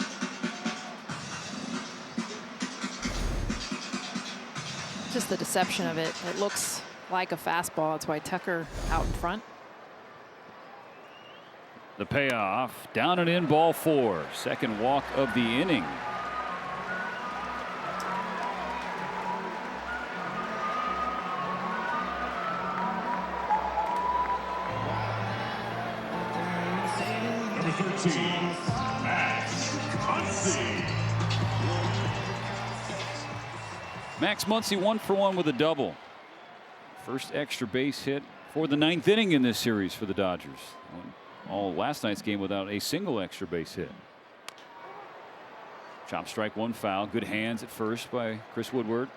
Just the deception of it. It looks like a fastball. That's why Tucker out in front. The payoff. Down and in, ball 4. Second walk of the inning. Number 13. Max Muncy 1 for 1 with a double. First extra base hit for the 9th inning in this series for the Dodgers. All last night's game without a single extra base hit. Chop strike, 1 foul. Good hands at first by Chris Woodward.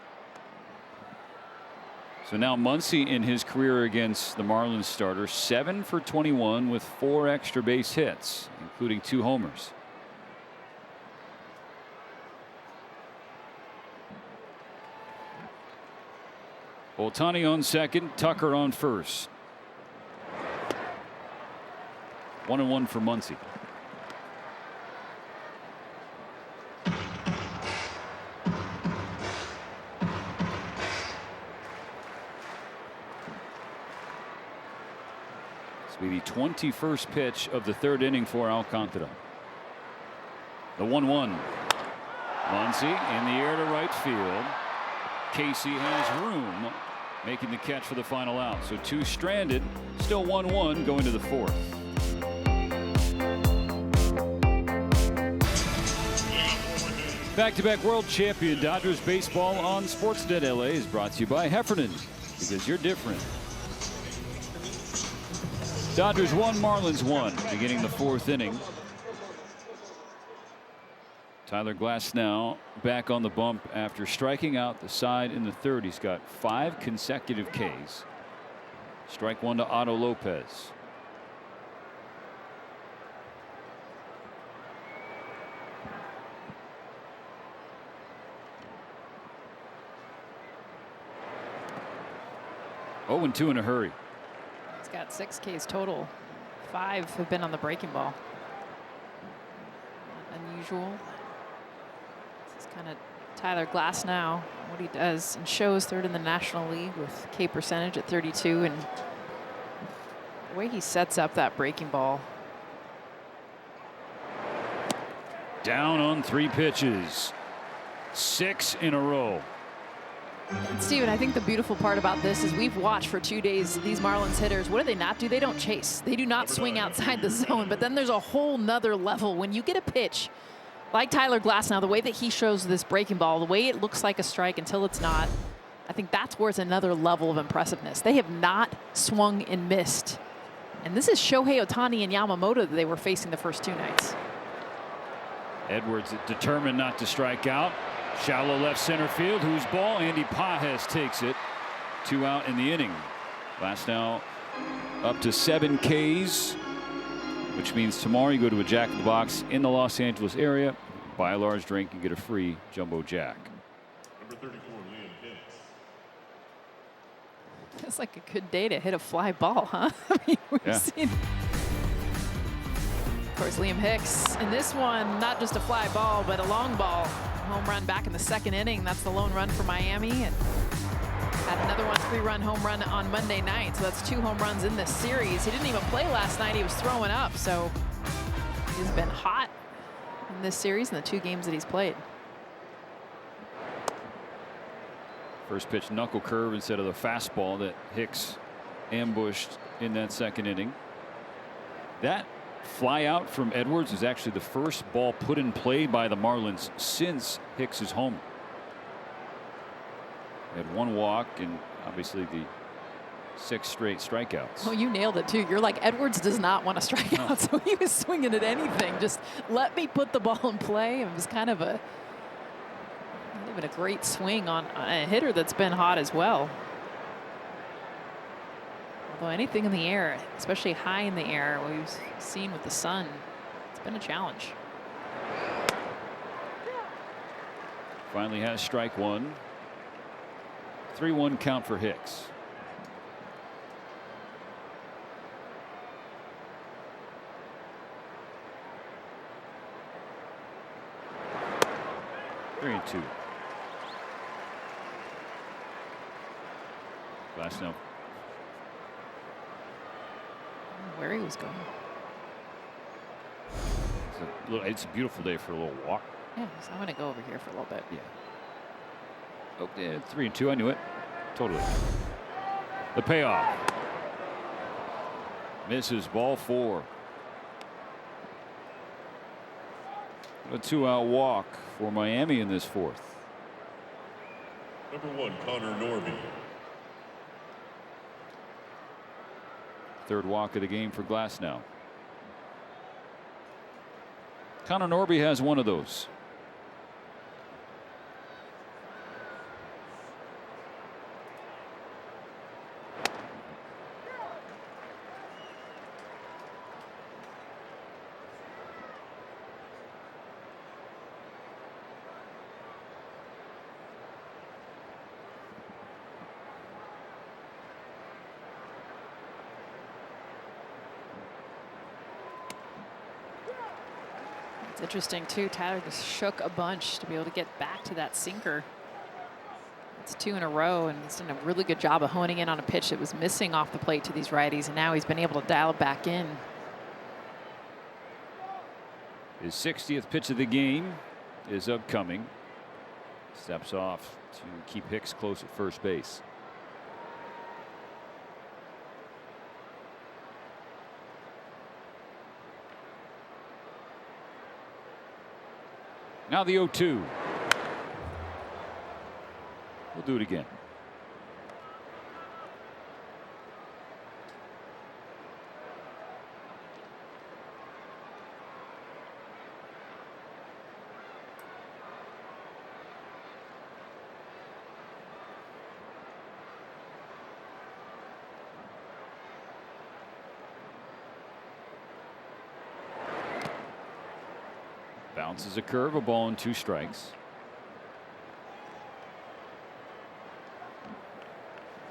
So now Muncy in his career against the Marlins starter, 7 for 21 with 4 extra base hits, including 2 homers. Ohtani on second, Tucker on first. 1-1 for Muncy. Be the 21st pitch of the third inning for Alcantara. The 1-1. Muncy in the air to right field. Casey has room, making the catch for the final out. So 2 stranded, still 1-1 going to the 4th. Back-to-back world champion Dodgers baseball on SportsNet LA is brought to you by Heffernan, because you're different. Dodgers 1, Marlins 1, beginning the 4th inning. Tyler Glasnow back on the bump after striking out the side in the 3rd. He's got 5 consecutive Ks. Strike 1 to Otto Lopez. Oh, 0-2 in a hurry. He's got 6 Ks total. 5 have been on the breaking ball. Not unusual. This is kind of Tyler Glasnow, what he does and shows, 3rd in the National League with K percentage at 32, and the way he sets up that breaking ball. Down on 3 pitches. 6 in a row. And Steven, I think the beautiful part about this is we've watched for 2 days these Marlins hitters. What do they not do? They don't chase. They do not swing outside the zone. But then there's a whole nother level when you get a pitch like Tyler Glasnow, the way that he shows this breaking ball, the way it looks like a strike until it's not. I think that's where it's another level of impressiveness. They have not swung and missed. And this is Shohei Ohtani and Yamamoto that they were facing the first 2 nights. Edwards determined not to strike out. Shallow left center field. Whose ball? Andy Pages takes it. 2 out in the inning. Glasnow up to 7 Ks, which means tomorrow you go to a Jack in the Box in the Los Angeles area, buy a large drink and get a free Jumbo Jack. Number 34, Liam Hicks. It's like a good day to hit a fly ball, huh? I mean, we've seen. Of course, Liam Hicks in this one, not just a fly ball, but a long ball. Home run back in the 2nd inning. That's the lone run for Miami. And had another 3-run home run on Monday night. So that's 2 home runs in this series. He didn't even play last night. He was throwing up. So he's been hot in this series in the 2 games that he's played. First pitch knuckle curve instead of the fastball that Hicks ambushed in that 2nd inning. That fly out from Edwards is actually the first ball put in play by the Marlins since Hicks's homer. They had 1 walk and obviously the 6 straight strikeouts. Oh, you nailed it too. You're like, Edwards does not want to strike out, so he was swinging at anything. Just let me put the ball in play. It was kind of not even a great swing on a hitter that's been hot as well. Although anything in the air, especially high in the air, we've seen with the sun, it's been a challenge. Finally has strike 1. 3-1 count for Hicks. Three and 2. Glasnow. Where he was going. It's a beautiful day for a little walk. Yeah, so I'm going to go over here for a little bit. Yeah. Oh, yeah, 3 and 2. I knew it. Totally. The payoff. Misses, ball 4. A 2-out walk for Miami in this 4th. Number 1, Connor Norby. 3rd walk of the game for Glasnow. Connor Norby has 1 of those. It's interesting too. Tyler just shook a bunch to be able to get back to that sinker. It's 2 in a row, and he's done a really good job of honing in on a pitch that was missing off the plate to these righties, and now he's been able to dial it back in. His 60th pitch of the game is upcoming. Steps off to keep Hicks close at first base. Now the 0-2. We'll do it again. Bounces a curve, a ball and 2 strikes.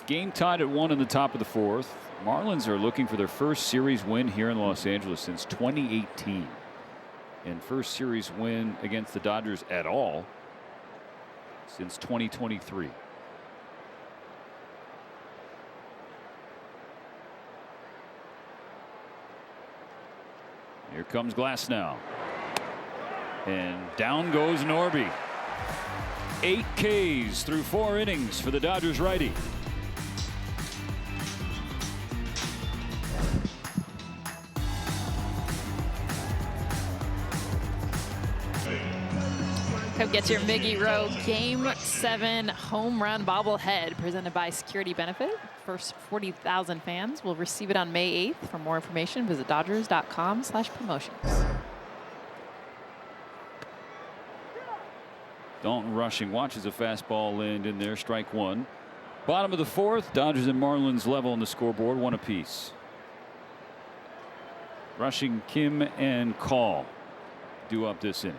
Game tied at 1 in the top of the 4th. Marlins are looking for their first series win here in Los Angeles since 2018. And first series win against the Dodgers at all since 2023. Here comes Glasnow. And down goes Norby. 8 Ks through 4 innings for the Dodgers righty. Come get your Miggy Rowe Game 7 home run bobblehead presented by Security Benefit. First 40,000 fans will receive it on May 8th. For more information, visit Dodgers.com/promotions. Dalton Rushing watches a fastball land in there. Strike 1. Bottom of the 4th. Dodgers and Marlins level on the scoreboard, 1 apiece. Rushing, Kim, and Call due up this inning.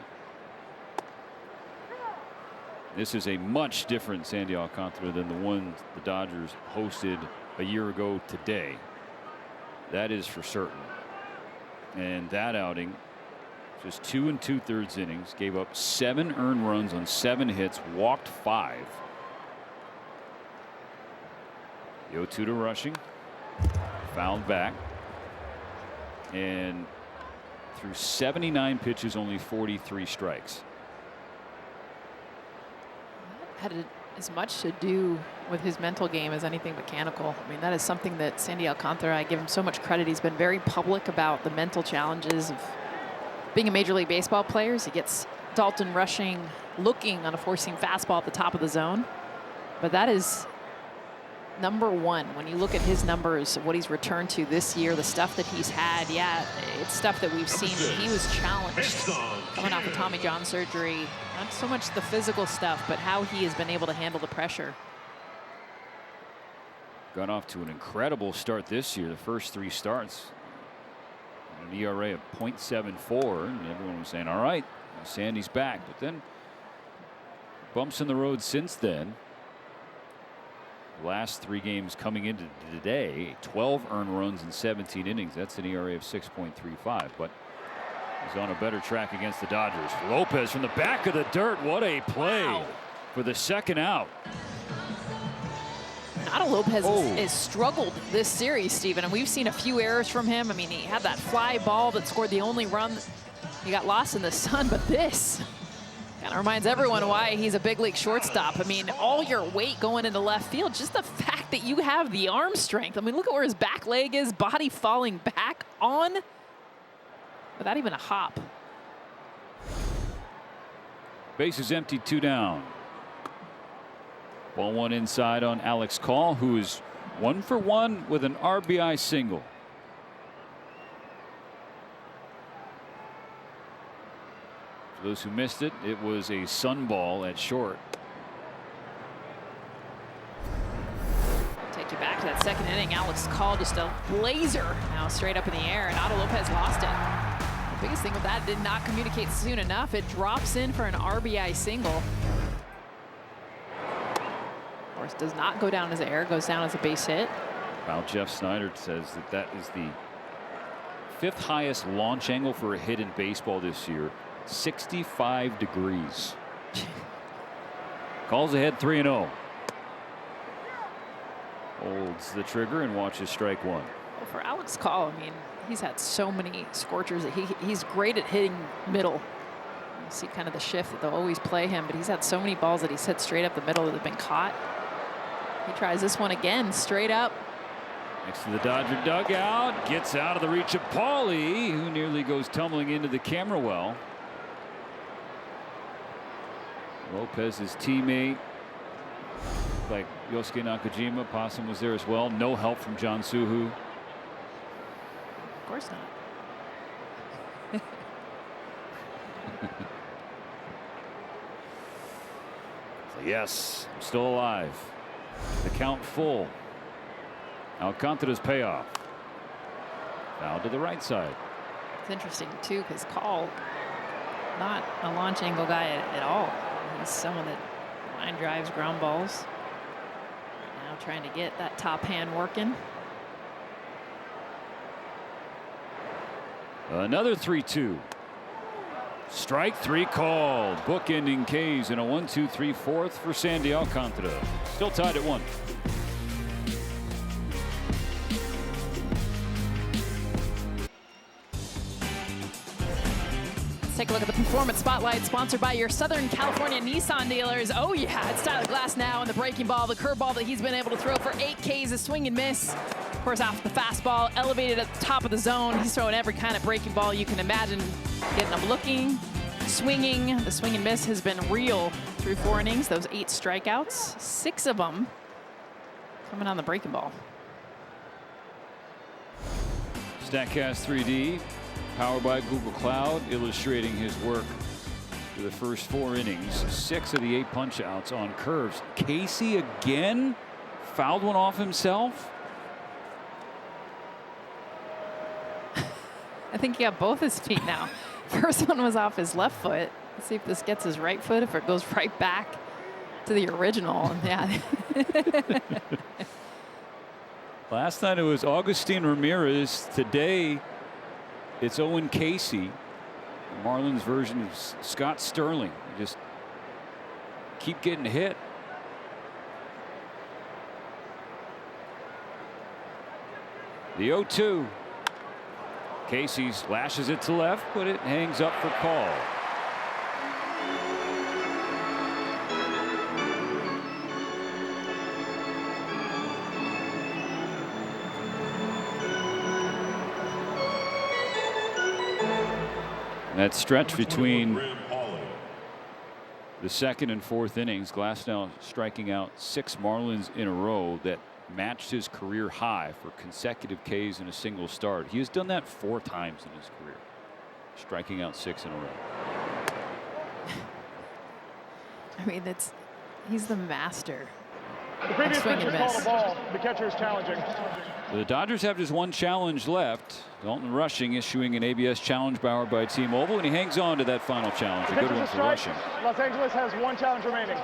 This is a much different Sandy Alcantara than the one the Dodgers hosted a year ago today. That is for certain. And that outing, just 2 2/3 innings, gave up 7 earned runs on 7 hits, walked 5. The 0-2 to Rushing, fouled back, and through 79 pitches, only 43 strikes. Had as much to do with his mental game as anything mechanical. I mean, that is something that Sandy Alcantara, I give him so much credit. He's been very public about the mental challenges of being a Major League Baseball player. He gets Dalton Rushing looking on a 4-seam fastball at the top of the zone. But that is #1 when you look at his numbers, what he's returned to this year, the stuff that he's had. Yeah, it's stuff that we've seen. He was challenged coming off of Tommy John surgery. Not so much the physical stuff, but how he has been able to handle the pressure. Got off to an incredible start this year. The first 3 starts, an ERA of .74, and everyone was saying, all right, Sandy's back. But then bumps in the road since then. Last 3 games coming into today, 12 earned runs in 17 innings. That's an ERA of 6.35. But he's on a better track against the Dodgers. Lopez from the back of the dirt. What a play for the second out. Otto Lopez has struggled this series, Steven, and we've seen a few errors from him. I mean, he had that fly ball that scored the only run. He got lost in the sun, but this kind of reminds everyone why he's a big league shortstop. I mean, all your weight going into left field, just the fact that you have the arm strength. I mean, look at where his back leg is, body falling back on without even a hop. Base is empty, 2 down. Ball 1 inside on Alex Call, who is 1 for 1 with an RBI single. For those who missed it, it was a sun ball at short. Take you back to that second inning. Alex Call just a blazer now straight up in the air, and Otto Lopez lost it. The biggest thing with that, did not communicate soon enough. It drops in for an RBI single. Of course, does not go down as an error, goes down as a base hit. Well, Jeff Snyder says that is the 5th highest launch angle for a hit in baseball this year. 65 degrees. Calls ahead 3-0. Holds the trigger and watches strike one. Well, for Alex Call, I mean, he's had so many scorchers that he's great at hitting middle. You see kind of the shift that they'll always play him, but he's had so many balls that he's hit straight up the middle that have been caught. He tries this one again, straight up. Next to the Dodger dugout, gets out of the reach of Paulie, who nearly goes tumbling into the camera well. Lopez's teammate, like Yosuke Nakajima, Possum was there as well. No help from John Suhu. Of course not. So yes, I'm still alive. The count full. Alcantara's payoff. Foul to the right side. It's interesting too, because Call, not a launch angle guy at all. He's someone that line drives, ground balls. Right now trying to get that top hand working. Another 3-2. Strike three called. Bookending K's in a 1-2-3 fourth for Sandy Alcantara. Still tied at 1. Take a look at the Performance Spotlight, sponsored by your Southern California Nissan dealers. Oh yeah, it's Tyler Glasnow and the breaking ball, the curveball that he's been able to throw for 8 Ks, a swing and miss. Of course, off the fastball, elevated at the top of the zone. He's throwing every kind of breaking ball you can imagine. Getting them looking, swinging. The swing and miss has been real through 4 innings. Those 8 strikeouts, 6 of them coming on the breaking ball. StatCast 3D. Powered by Google Cloud, illustrating his work for the first 4 innings. 6 of the 8 punch outs on curves. Casey again fouled one off himself. I think he got both his feet now. First one was off his left foot. Let's see if this gets his right foot, if it goes right back to the original. Yeah. Last night it was Augustin Ramirez. Today it's Owen Casey, the Marlins version of Scott Sterling. Just keep getting hit. The 0-2. Casey lashes it to left, but it hangs up for call. That stretch between the 2nd and 4th innings, Glasnow striking out 6 Marlins in a row that matched his career high for consecutive Ks in a single start. He has done that 4 times in his career, striking out 6 in a row. I mean, he's the master. The previous pitcher called a ball. The catcher is challenging. The Dodgers have just 1 challenge left. Dalton Rushing issuing an ABS challenge powered by T-Mobile, and he hangs on to that final challenge. A good one for Rushing. Los Angeles has 1 challenge remaining.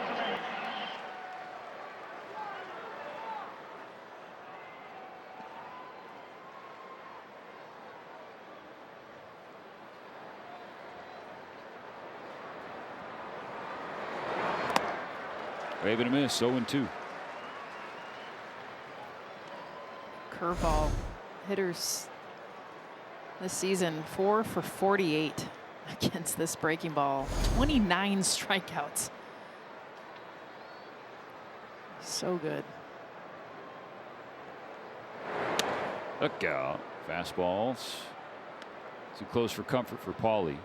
Wave and a miss, 0-2. Curveball hitters this season 4 for 48 against this breaking ball. 29 strikeouts. So good. Look out. Fastballs. Too close for comfort for Paulie.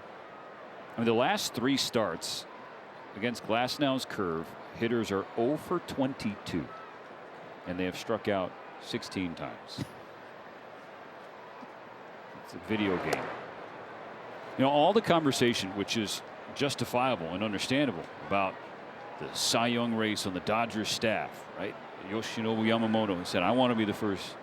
I mean, the last 3 starts against Glasnow's curve, hitters are 0 for 22. And they have struck out 16 times. It's a video game. You know, all the conversation, which is justifiable and understandable, about the Cy Young race on the Dodgers staff, right? Yoshinobu Yamamoto said, I want to be the first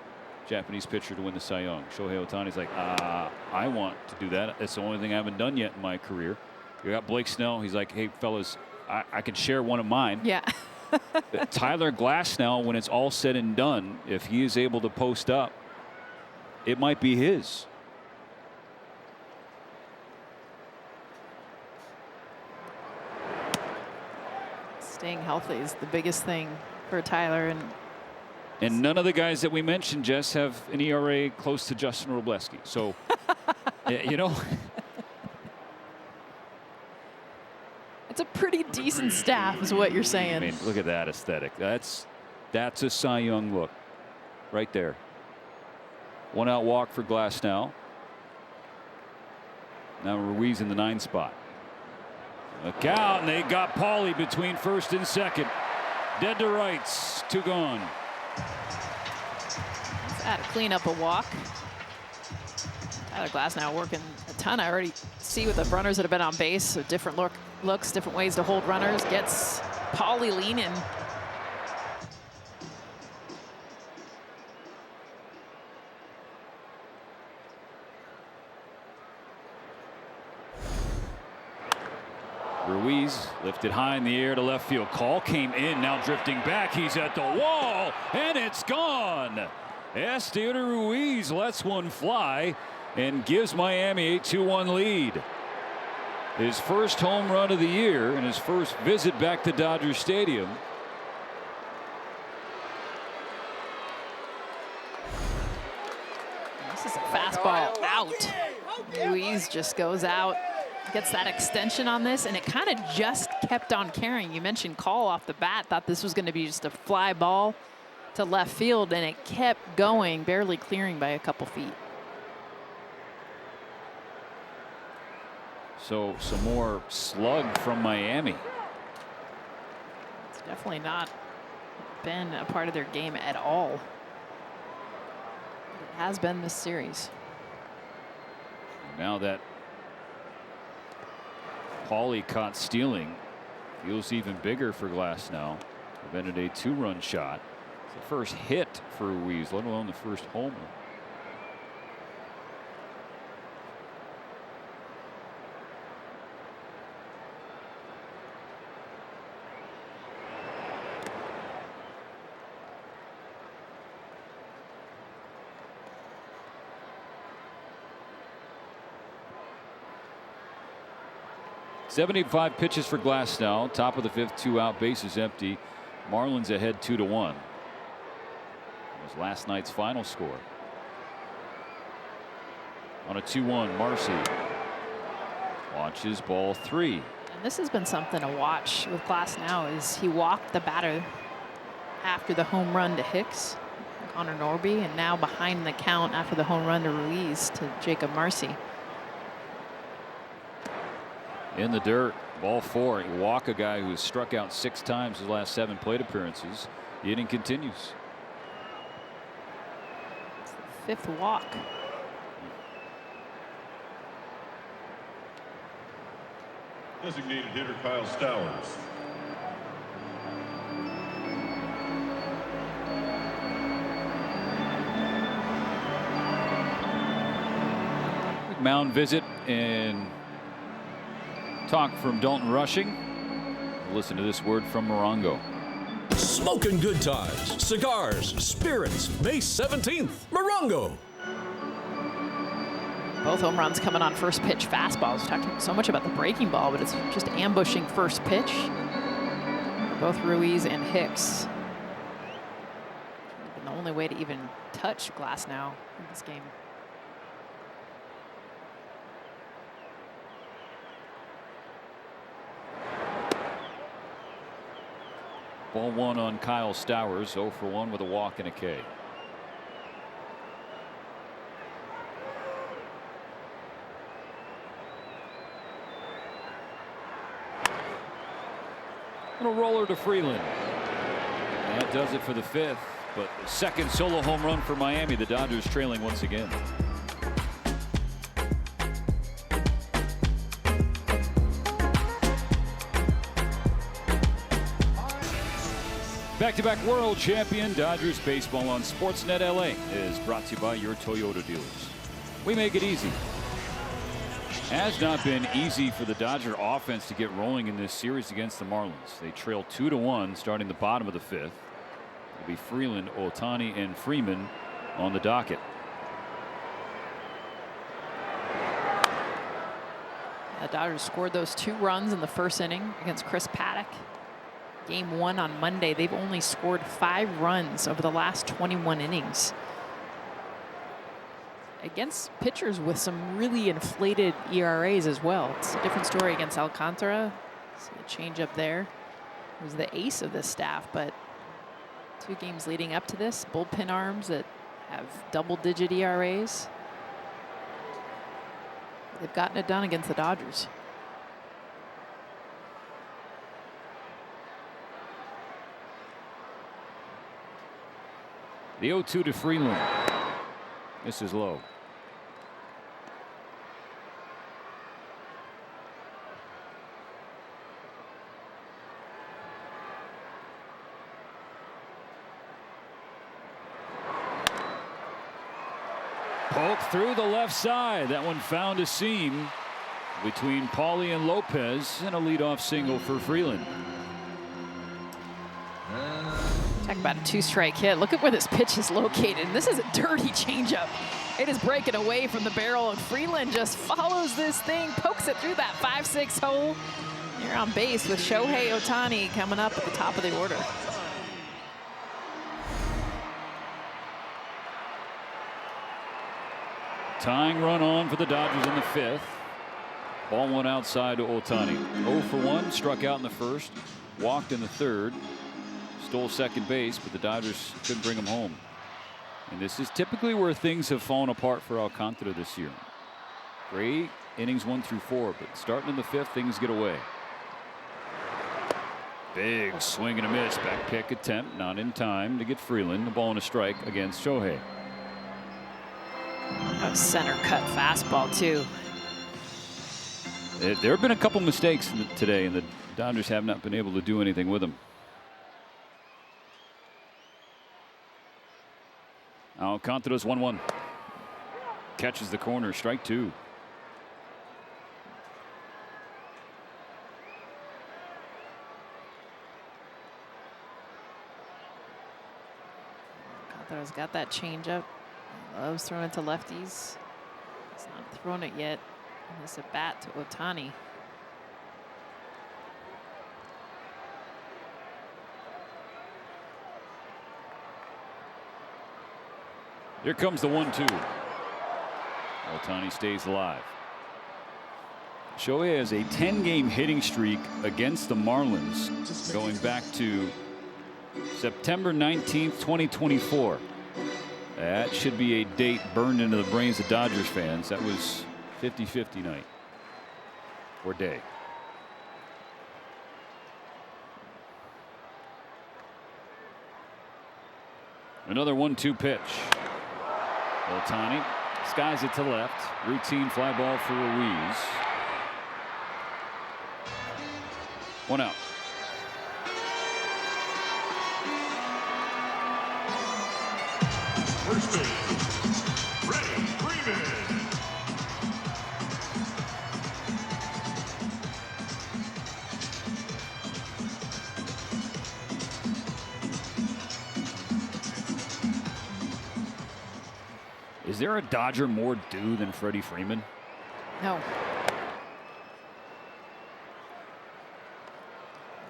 Japanese pitcher to win the Cy Young. Shohei Ohtani's like, I want to do that. That's the only thing I haven't done yet in my career. You got Blake Snell. He's like, hey, fellas, I can share one of mine. Yeah. Tyler Glasnow, when it's all said and done, if he is able to post up, it might be his. Staying healthy is the biggest thing for Tyler, and And none of the guys that we mentioned, Jess, have an ERA close to Justin Robleski. So, you know. It's a pretty decent staff is what you're saying. I mean, look at that aesthetic. That's a Cy Young look right there. 1-out walk for Glasnow. Now Ruiz in the 9 spot. Look out, and they got Paulie between first and second. Dead to rights, 2 gone. Let's add a clean up a walk. Tyler Glasnow working a ton. I already see with the runners that have been on base, so different looks, different ways to hold runners. Gets Paulie leaning. Ruiz lifted high in the air to left field. Call came in, now drifting back. He's at the wall, and it's gone. Esteban Ruiz lets one fly and gives Miami a 2-1 lead. His first home run of the year and his first visit back to Dodger Stadium. This is a fastball out. Ruiz just goes out, gets that extension on this, and it kind of just kept on carrying. You mentioned Call off the bat, thought this was going to be just a fly ball to left field, and it kept going, barely clearing by a couple feet. So some more slug from Miami. It's definitely not been a part of their game at all. It has been this series. Now that Paulie caught stealing, feels even bigger for Glasnow. Prevented a 2-run shot. It's the first hit for Ruiz, let alone the first homer. .75 pitches for Glasnow. Top of the 5th, 2-out, bases empty. Marlins ahead 2-1. It was last night's final score. On a 2-1, Marcy launches ball 3. And this has been something to watch with Glasnow. Is he walked the batter after the home run to Hicks, Connor Norby, and now behind the count after the home run to Ruiz to Jacob Marcy. In the dirt, ball 4. You walk a guy who's struck out 6 times his last 7 plate appearances. The inning continues. It's the 5th walk. Designated hitter Kyle Stowers. Mound visit and talk from Dalton Rushing. Listen to this word from Morongo. Smoking good times, cigars, spirits, May 17th, Morongo. Both home runs coming on first pitch fastballs. Talked so much about the breaking ball, but it's just ambushing first pitch. Both Ruiz and Hicks. And the only way to even touch Glasnow in this game. Ball 1 on Kyle Stowers, 0 for 1 with a walk and a K. And a roller to Freeland. And that does it for the 5th, but the 2nd solo home run for Miami. The Dodgers trailing once again. Back-to-back world champion Dodgers baseball on SportsNet LA is brought to you by your Toyota dealers. We make it easy. Has not been easy for the Dodger offense to get rolling in this series against the Marlins. They trail 2-1 starting the bottom of the 5th. It'll be Freeland, Ohtani, and Freeman on the docket. The Dodgers scored those 2 runs in the first inning against Chris Paddock. Game 1 on Monday, they've only scored 5 runs over the last 21 innings. Against pitchers with some really inflated ERAs as well. It's a different story against Alcantara. See a change up there. He was the ace of this staff, but 2 games leading up to this, bullpen arms that have double-digit ERAs. They've gotten it done against the Dodgers. The 0-2 to Freeland. This is low. Poke through the left side. That one found a seam between Paulie and Lopez, and a leadoff single for Freeland. Talk about a 2-strike hit. Look at where this pitch is located. And this is a dirty changeup. It is breaking away from the barrel, and Freeland just follows this thing, pokes it through that 5-6 hole. You're on base with Shohei Ohtani coming up at the top of the order. Tying run on for the Dodgers in the 5th. Ball 1 outside to Ohtani. 0 for 1, struck out in the 1st, walked in the 3rd, stole second base, but the Dodgers couldn't bring him home. And this is typically where things have fallen apart for Alcantara this year. Great innings 1 through 4, but starting in the 5th, things get away. Big swing and a miss. Back pick attempt, not in time to get Freeland. The ball and a strike against Shohei. A center cut fastball too. There have been a couple mistakes today, and the Dodgers have not been able to do anything with them. Alcantara's 1-1. Catches the corner, strike 2. Alcantara's got that changeup. Loves throwing it to lefties. He's not thrown it yet. And this at bat to Ohtani. Here comes the 1-2. Ohtani stays alive. Shohei has a 10-game hitting streak against the Marlins going back to September 19th, 2024. That should be a date burned into the brains of Dodgers fans. That was 50-50 night or day. Another 1-2 pitch. Ohtani skies it to left. Routine fly ball for Ruiz. 1 out. First base, Freddie Freeman. Is there a Dodger more due than Freddie Freeman? No.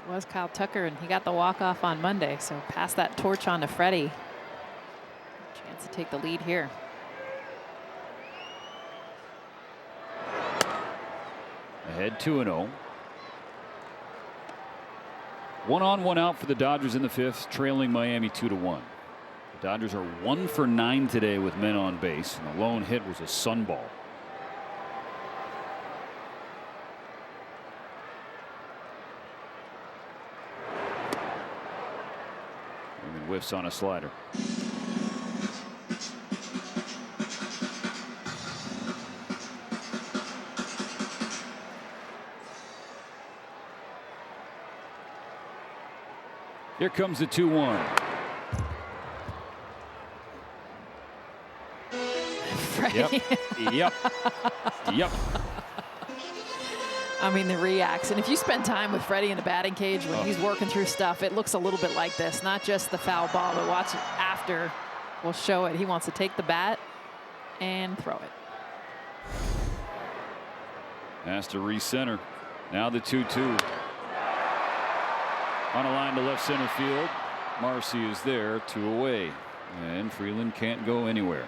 It was Kyle Tucker, and he got the walk-off on Monday, so pass that torch on to Freddie. Chance to take the lead here. Ahead 2-0. 1 on, 1 out for the Dodgers in the 5th, trailing Miami 2-1. The Dodgers are 1 for 9 today with men on base, and the lone hit was a sunball. And whiffs on a slider. Here comes the 2-1. Freddie. Yep. Yep. I mean, the reacts. And if you spend time with Freddie in the batting cage when he's working through stuff, it looks a little bit like this. Not just the foul ball, but watch it after. We'll show it. He wants to take the bat and throw it. Has to recenter. Now the 2-2. On a line to left center field. Marcy is there, 2 away. And Freeland can't go anywhere.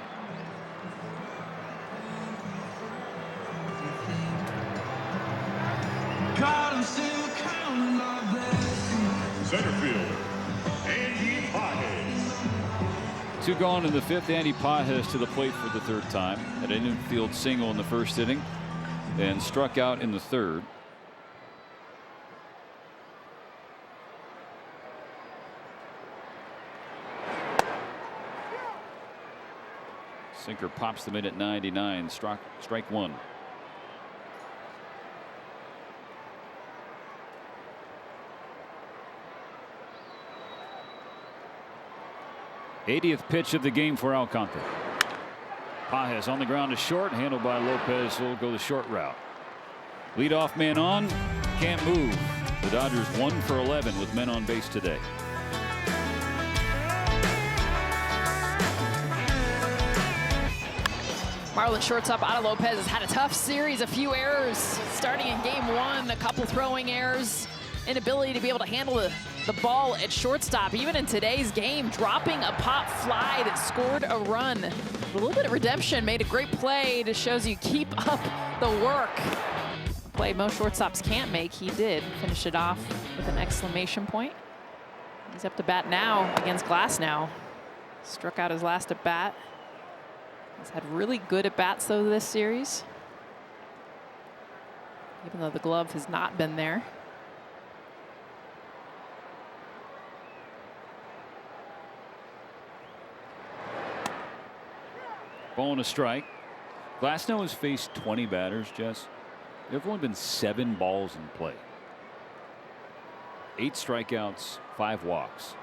Center fielder, Andy Pages. 2 gone in the 5th. Andy Pages to the plate for the 3rd time. Had an infield single in the 1st inning and struck out in the 3rd. Sinker pops them in at 99. Strike 1. '80th pitch of the game for Alcantara. Pages on the ground to short, handled by Lopez. Will go the short route. Leadoff man on, can't move. The Dodgers 1 for 11 with men on base today. Marlins shortstop Otto Lopez has had a tough series, a few errors starting in game 1, a couple throwing errors, inability to be able to handle the ball at shortstop. Even in today's game, dropping a pop fly that scored a run. A little bit of redemption, made a great play. Just shows you keep up the work. A play most shortstops can't make, he did. Finish it off with an exclamation point. He's up to bat now against Glasnow. Struck out his last at bat. He's had really good at bats though this series, even though the glove has not been there. Ball and a strike. Glasnow has faced 20 batters, Jess. There have only been 7 balls in play. 8 strikeouts, 5 walks.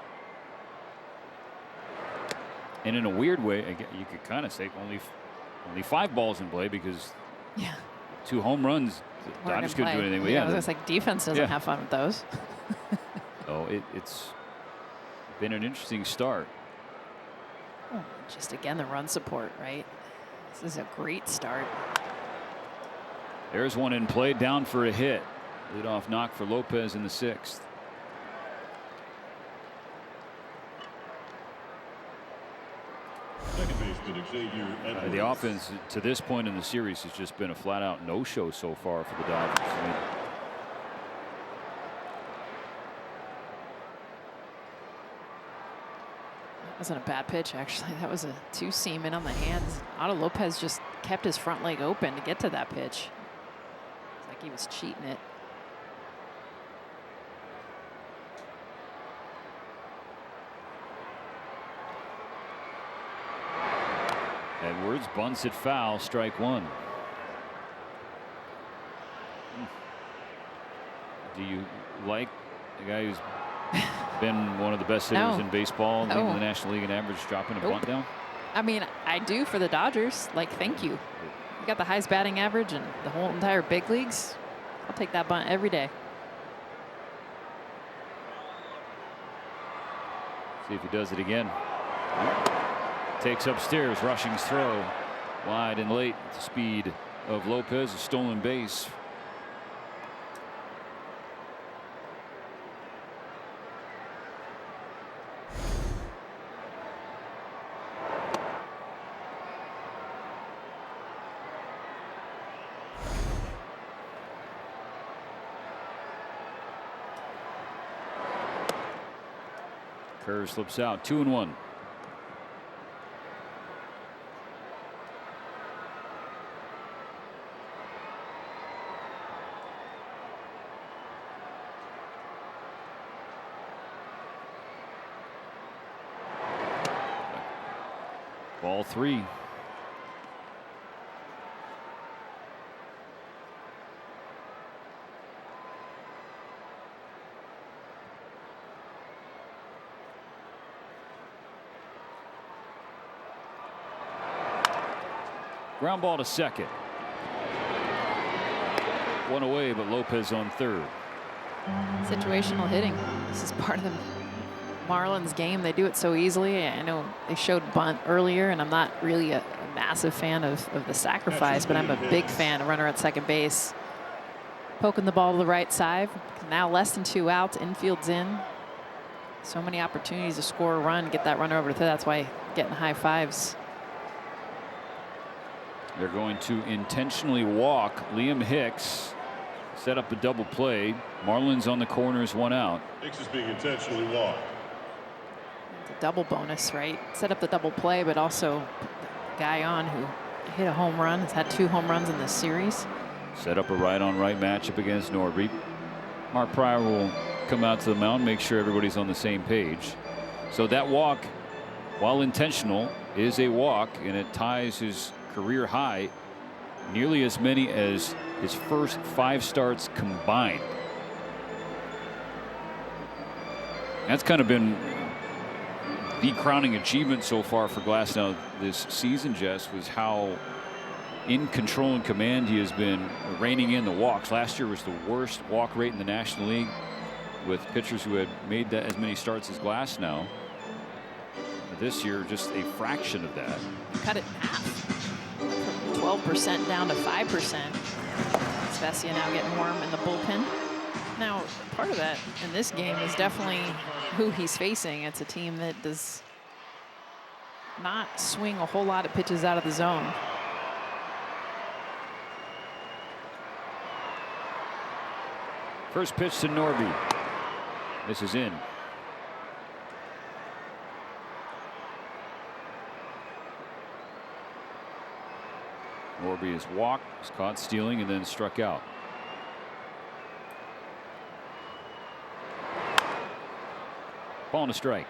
And in a weird way, you could kind of say only 5 balls in play because 2 home runs. The Dodgers couldn't do anything with. Yeah, it's like defense doesn't have fun with those. So it's been an interesting start. Oh, just again the run support, right? This is a great start. There's one in play, down for a hit. Leadoff knock for Lopez in the 6th. The offense to this point in the series has just been a flat-out no-show so far for the Dodgers. That wasn't a bad pitch, actually. That was a 2-seam in on the hands. Otto Lopez just kept his front leg open to get to that pitch. It's like he was cheating it. Edwards bunts it foul, strike 1. Do you like the guy who's been one of the best hitters in baseball, leading the National League in average, dropping a bunt down? I mean, I do for the Dodgers. Like, thank you. You got the highest batting average in the whole entire big leagues. I'll take that bunt every day. See if he does it again. Takes upstairs, Rushing's throw. Wide and late at the speed of Lopez, a stolen base. Kerr slips out, 2-1. Ball 3. Ground ball to second. 1 away, but Lopez on 3rd. Situational hitting. This is part of the Marlins game. They do it so easily. I know they showed bunt earlier, and I'm not really a massive fan of the sacrifice, but I'm a big fan of runner at second base. Poking the ball to the right side, Now less than 2 outs, infield's in. So many opportunities to score a run, get that runner over to third. That's why getting high fives. They're going to intentionally walk Liam Hicks, set up a double play. Marlins on the corners, 1 out. Hicks is being intentionally walked. It's a double bonus, right? Set up the double play, but also put the guy on who hit a home run. Has had 2 home runs in this series. Set up a right-on-right matchup against Norby. Mark Pryor will come out to the mound, make sure everybody's on the same page. So that walk, while intentional, is a walk, and it ties his career high, nearly as many as his first 5 starts combined. That's kind of been the crowning achievement so far for Glasnow this season, Jess, was how in control and command he has been, reining in the walks. Last year was the worst walk rate in the National League, with pitchers who had made that as many starts as Glasnow. This year, just a fraction of that. Cut it in half, from 12% down to 5%. Svesia now getting warm in the bullpen. Now, part of that in this game is definitely who he's facing. It's a team that does not swing a whole lot of pitches out of the zone. First pitch to Norby. This is in. Norby is walked, was caught stealing, and then struck out. Ball and a strike.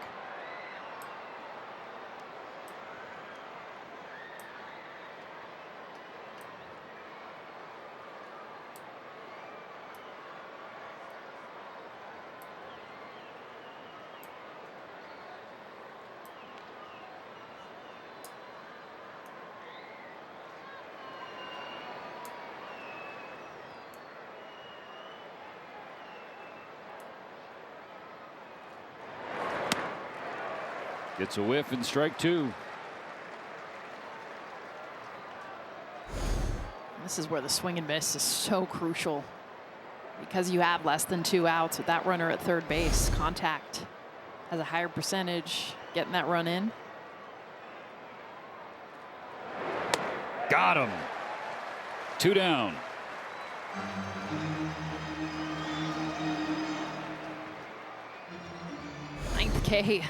Gets a whiff and strike 2. This is where the swing and miss is so crucial, because you have less than 2 outs with that runner at third base. Contact has a higher percentage, getting that run in. Got him. 2 down. Ninth K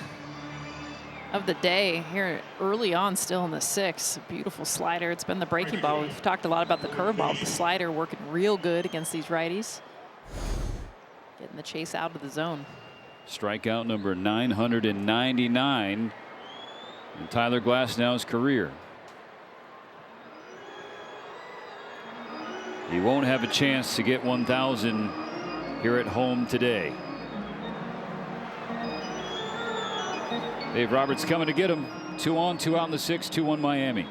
of the day here early on, still in the 6th. Beautiful slider. It's been the breaking ball. We've talked a lot about the curveball. The slider working real good against these righties. Getting the chase out of the zone. Strikeout number 999 in Tyler Glasnow's career. He won't have a chance to get 1,000 here at home today. Dave Roberts coming to get him. 2 on, 2 out in the 6th, 2-1 Miami.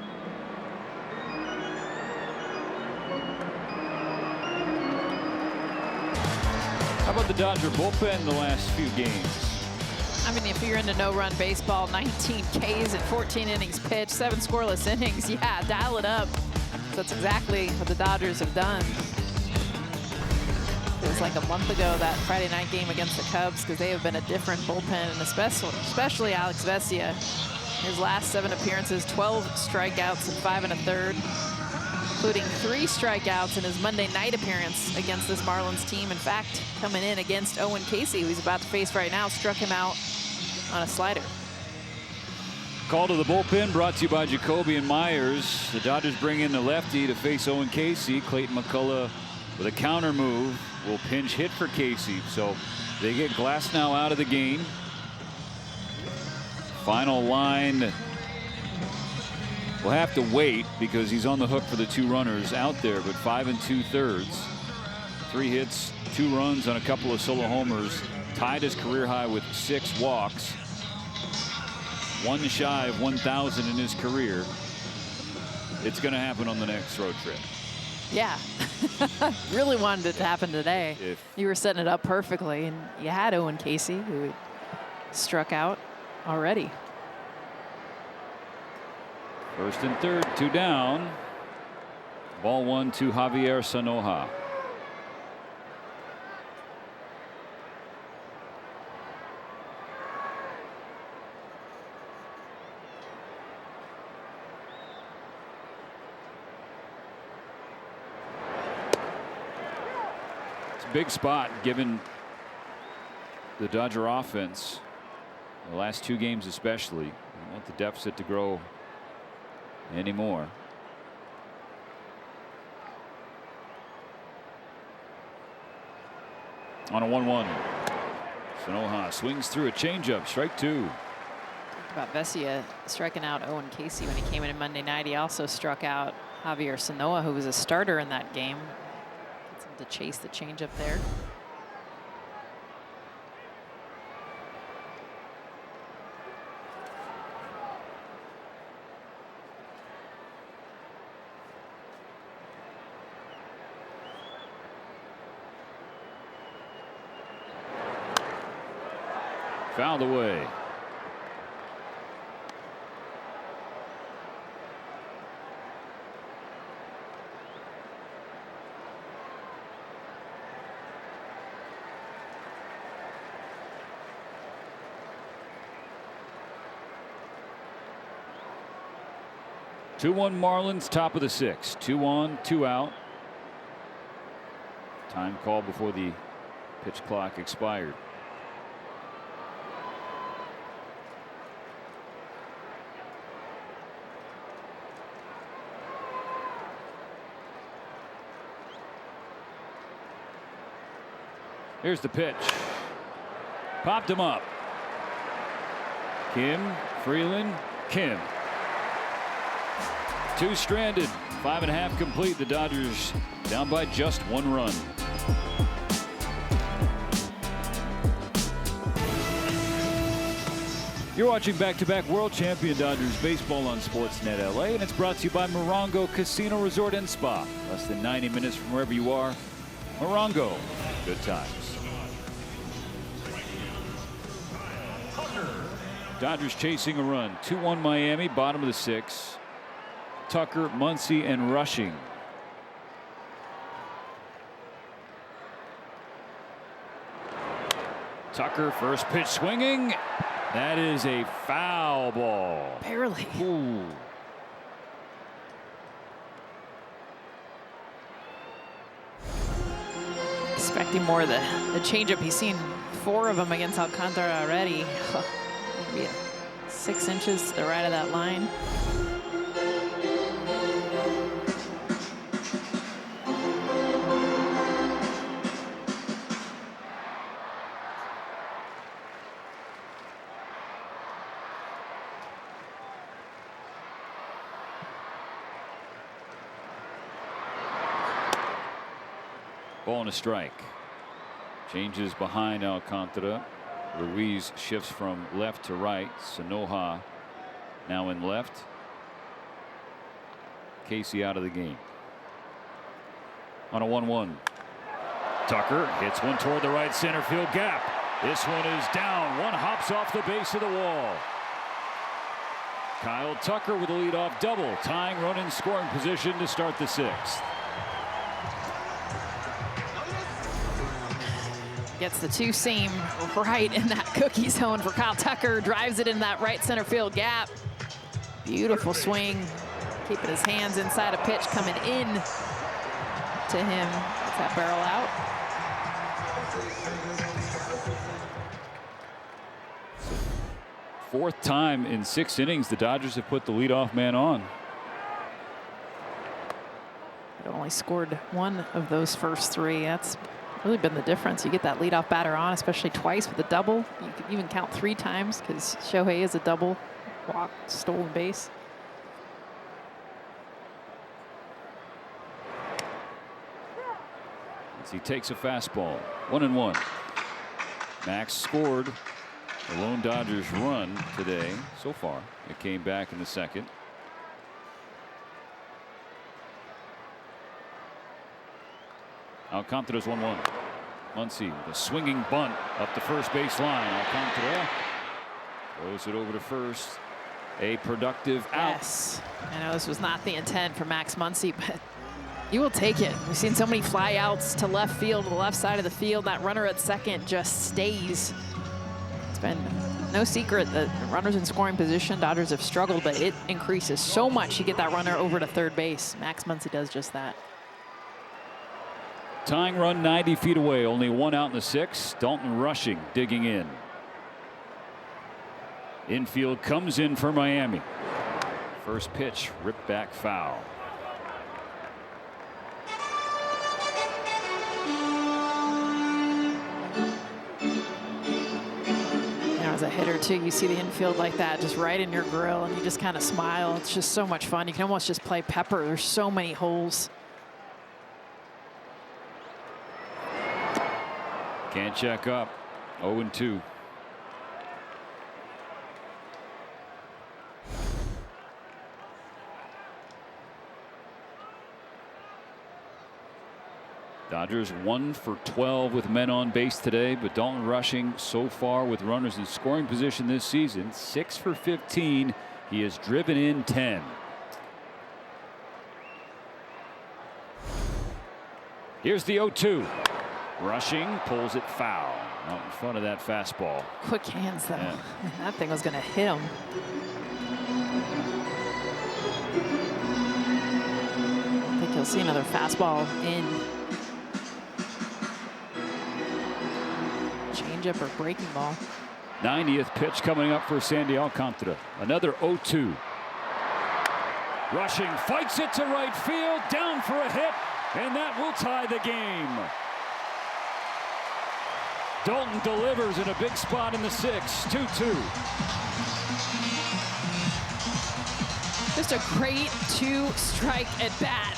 How about the Dodger bullpen the last few games? I mean, if you're into no-run baseball, 19 Ks in 14 innings pitched, 7 scoreless innings, yeah, dial it up. That's exactly what the Dodgers have done. It was like a month ago, that Friday night game against the Cubs, because they have been a different bullpen, and especially Alex Vesia. His last 7 appearances, 12 strikeouts and 5 1/3, including 3 strikeouts in his Monday night appearance against this Marlins team. In fact, coming in against Owen Casey, who he's about to face right now, struck him out on a slider. Call to the bullpen brought to you by Jacoby and Myers. The Dodgers bring in the lefty to face Owen Casey. Clayton McCullough with a counter move will pinch hit for Casey. So they get Glasnow out of the game. Final line. We'll have to wait because he's on the hook for the 2 runners out there, but 5 2/3. 3 hits, 2 runs on a couple of solo homers. Tied his career high with 6 walks. 1 shy of 1,000 in his career. It's going to happen on the next road trip. Yeah, really wanted it to happen today. You were setting it up perfectly, and you had Owen Casey, who struck out already. 1st and 3rd, 2 down. Ball 1 to Javier Sanoja. big spot given the Dodger offense. The last 2 games especially. Don't want the deficit to grow anymore. On a 1-1. Sanoha swings through a changeup. Strike 2. About Vesia striking out Owen Casey when he came in Monday night. He also struck out Javier Sanoa, who was a starter in that game. Gets him to chase the changeup there. Fouled away. Two-1 Marlins, top of the 6th. 2 on, 2 out. Time called before the pitch clock expired. Here's the pitch. Popped him up. Kim, Freeland, Kim. 2 stranded, 5.5 complete. The Dodgers down by just 1 run. You're watching back-to-back world champion Dodgers baseball on SportsNet LA, and it's brought to you by Morongo Casino Resort and Spa. Less than 90 minutes from wherever you are. Morongo, good times. Dodgers chasing a run. 2-1 Miami, bottom of the 6th. Tucker, Muncy, and Rushing. Tucker, first pitch swinging. That is a foul ball. Barely. Ooh. Expecting more of the changeup. He's seen 4 of them against Alcantara already. Maybe 6 inches to the right of that line. Ball and a strike. Changes behind Alcantara. Ruiz shifts from left to right. Sanoha now in left. Casey out of the game. On a 1-1. Tucker hits one toward the right center field gap. This one is down. One hops off the base of the wall. Kyle Tucker with a leadoff double, tying run in scoring position to start the 6th. Gets the 2 seam right in that cookie zone for Kyle Tucker. Drives it in that right center field gap. Beautiful swing. Keeping his hands inside a pitch coming in to him. Gets that barrel out. Fourth time in 6 innings the Dodgers have put the leadoff man on. But only scored 1 of those first 3. That's really been the difference. You get that leadoff batter on, especially twice with a double. You could even count 3 times because Shohei is a double walk, stolen base. As he takes a fastball. 1-1. Max scored the lone Dodgers run today so far. It came back in the 2nd. Alcantara's 1-1. Muncy with a swinging bunt up the first base line. Alcantara throws it over to first. A productive out. Yes. I know this was not the intent for Max Muncy, but you will take it. We've seen so many fly outs to left field, to the left side of the field. That runner at second just stays. It's been no secret that runners in scoring position, Dodgers have struggled, but it increases so much. You get that runner over to third base. Max Muncy does just that. tying run 90 feet away. Only one out in the 6th. Dalton Rushing digging in. Infield comes in for Miami. First pitch ripped back foul. As a hitter too, you see the infield like that just right in your grill and you just kind of smile. It's just so much fun. You can almost just play Pepper. There's so many holes. Can't check up. 0-2. Dodgers 1 for 12 with men on base today, but Dalton Rushing so far with runners in scoring position this season 6 for 15. He has driven in 10. Here's the 0-2. Rushing pulls it foul out in front of that fastball. Quick hands though. Yeah. That thing was going to hit him. I think you'll see another fastball in. Changeup or breaking ball. 90th pitch coming up for Sandy Alcantara. Another 0-2. Rushing fights it to right field, down for a hit, and that will tie the game. Dalton delivers in a big spot in the 6th. 2-2. Just a great 2-strike at bat.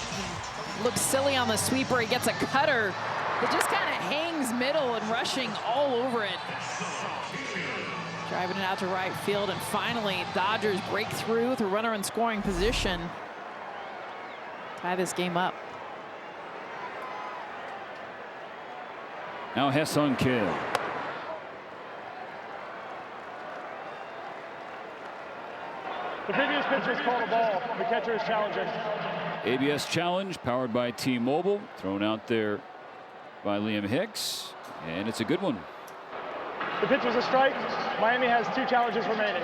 Looks silly on the sweeper. He gets a cutter. It just kind of hangs middle and Rushing all over it. Driving it out to right field, and finally Dodgers break through with a runner in scoring position. Tie this game up. Now Ha-Seong Kim. The previous pitch was called a ball. The catcher is challenging. ABS challenge powered by T-Mobile. Thrown out there by Liam Hicks, and it's a good one. The pitch was a strike. Miami has 2 challenges remaining.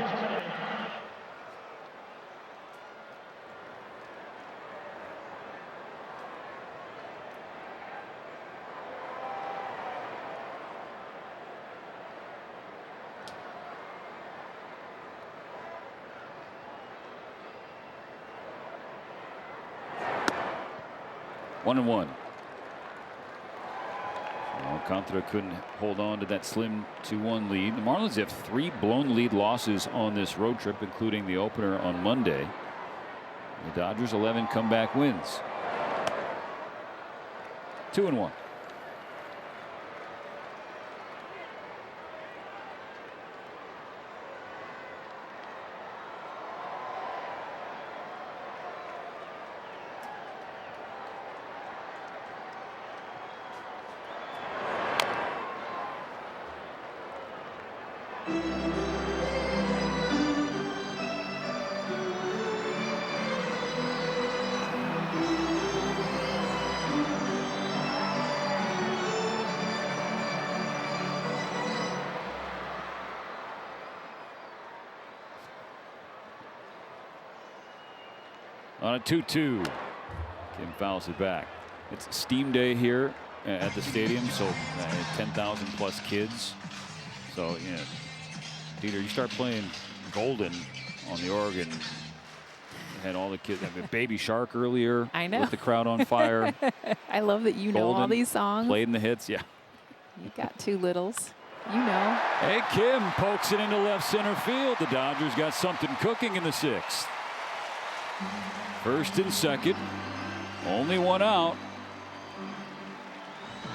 One and one. Alcantara couldn't hold on to that slim 2-1 lead. The Marlins have 3 blown lead losses on this road trip, including the opener on Monday. The Dodgers 11 comeback wins. 2-1. On a 2-2. Kim fouls it back. It's steam day here at the stadium, so 10,000 plus kids. So, you know, Dieter, you start playing Golden on the Oregon. Had all the kids. I mean, Baby Shark earlier. I know. With the crowd on fire. I love that you know all these songs. Played in the hits, yeah. You got 2 littles. You know. Hey, Kim pokes it into left center field. The Dodgers got something cooking in the 6th. First and second. Only one out.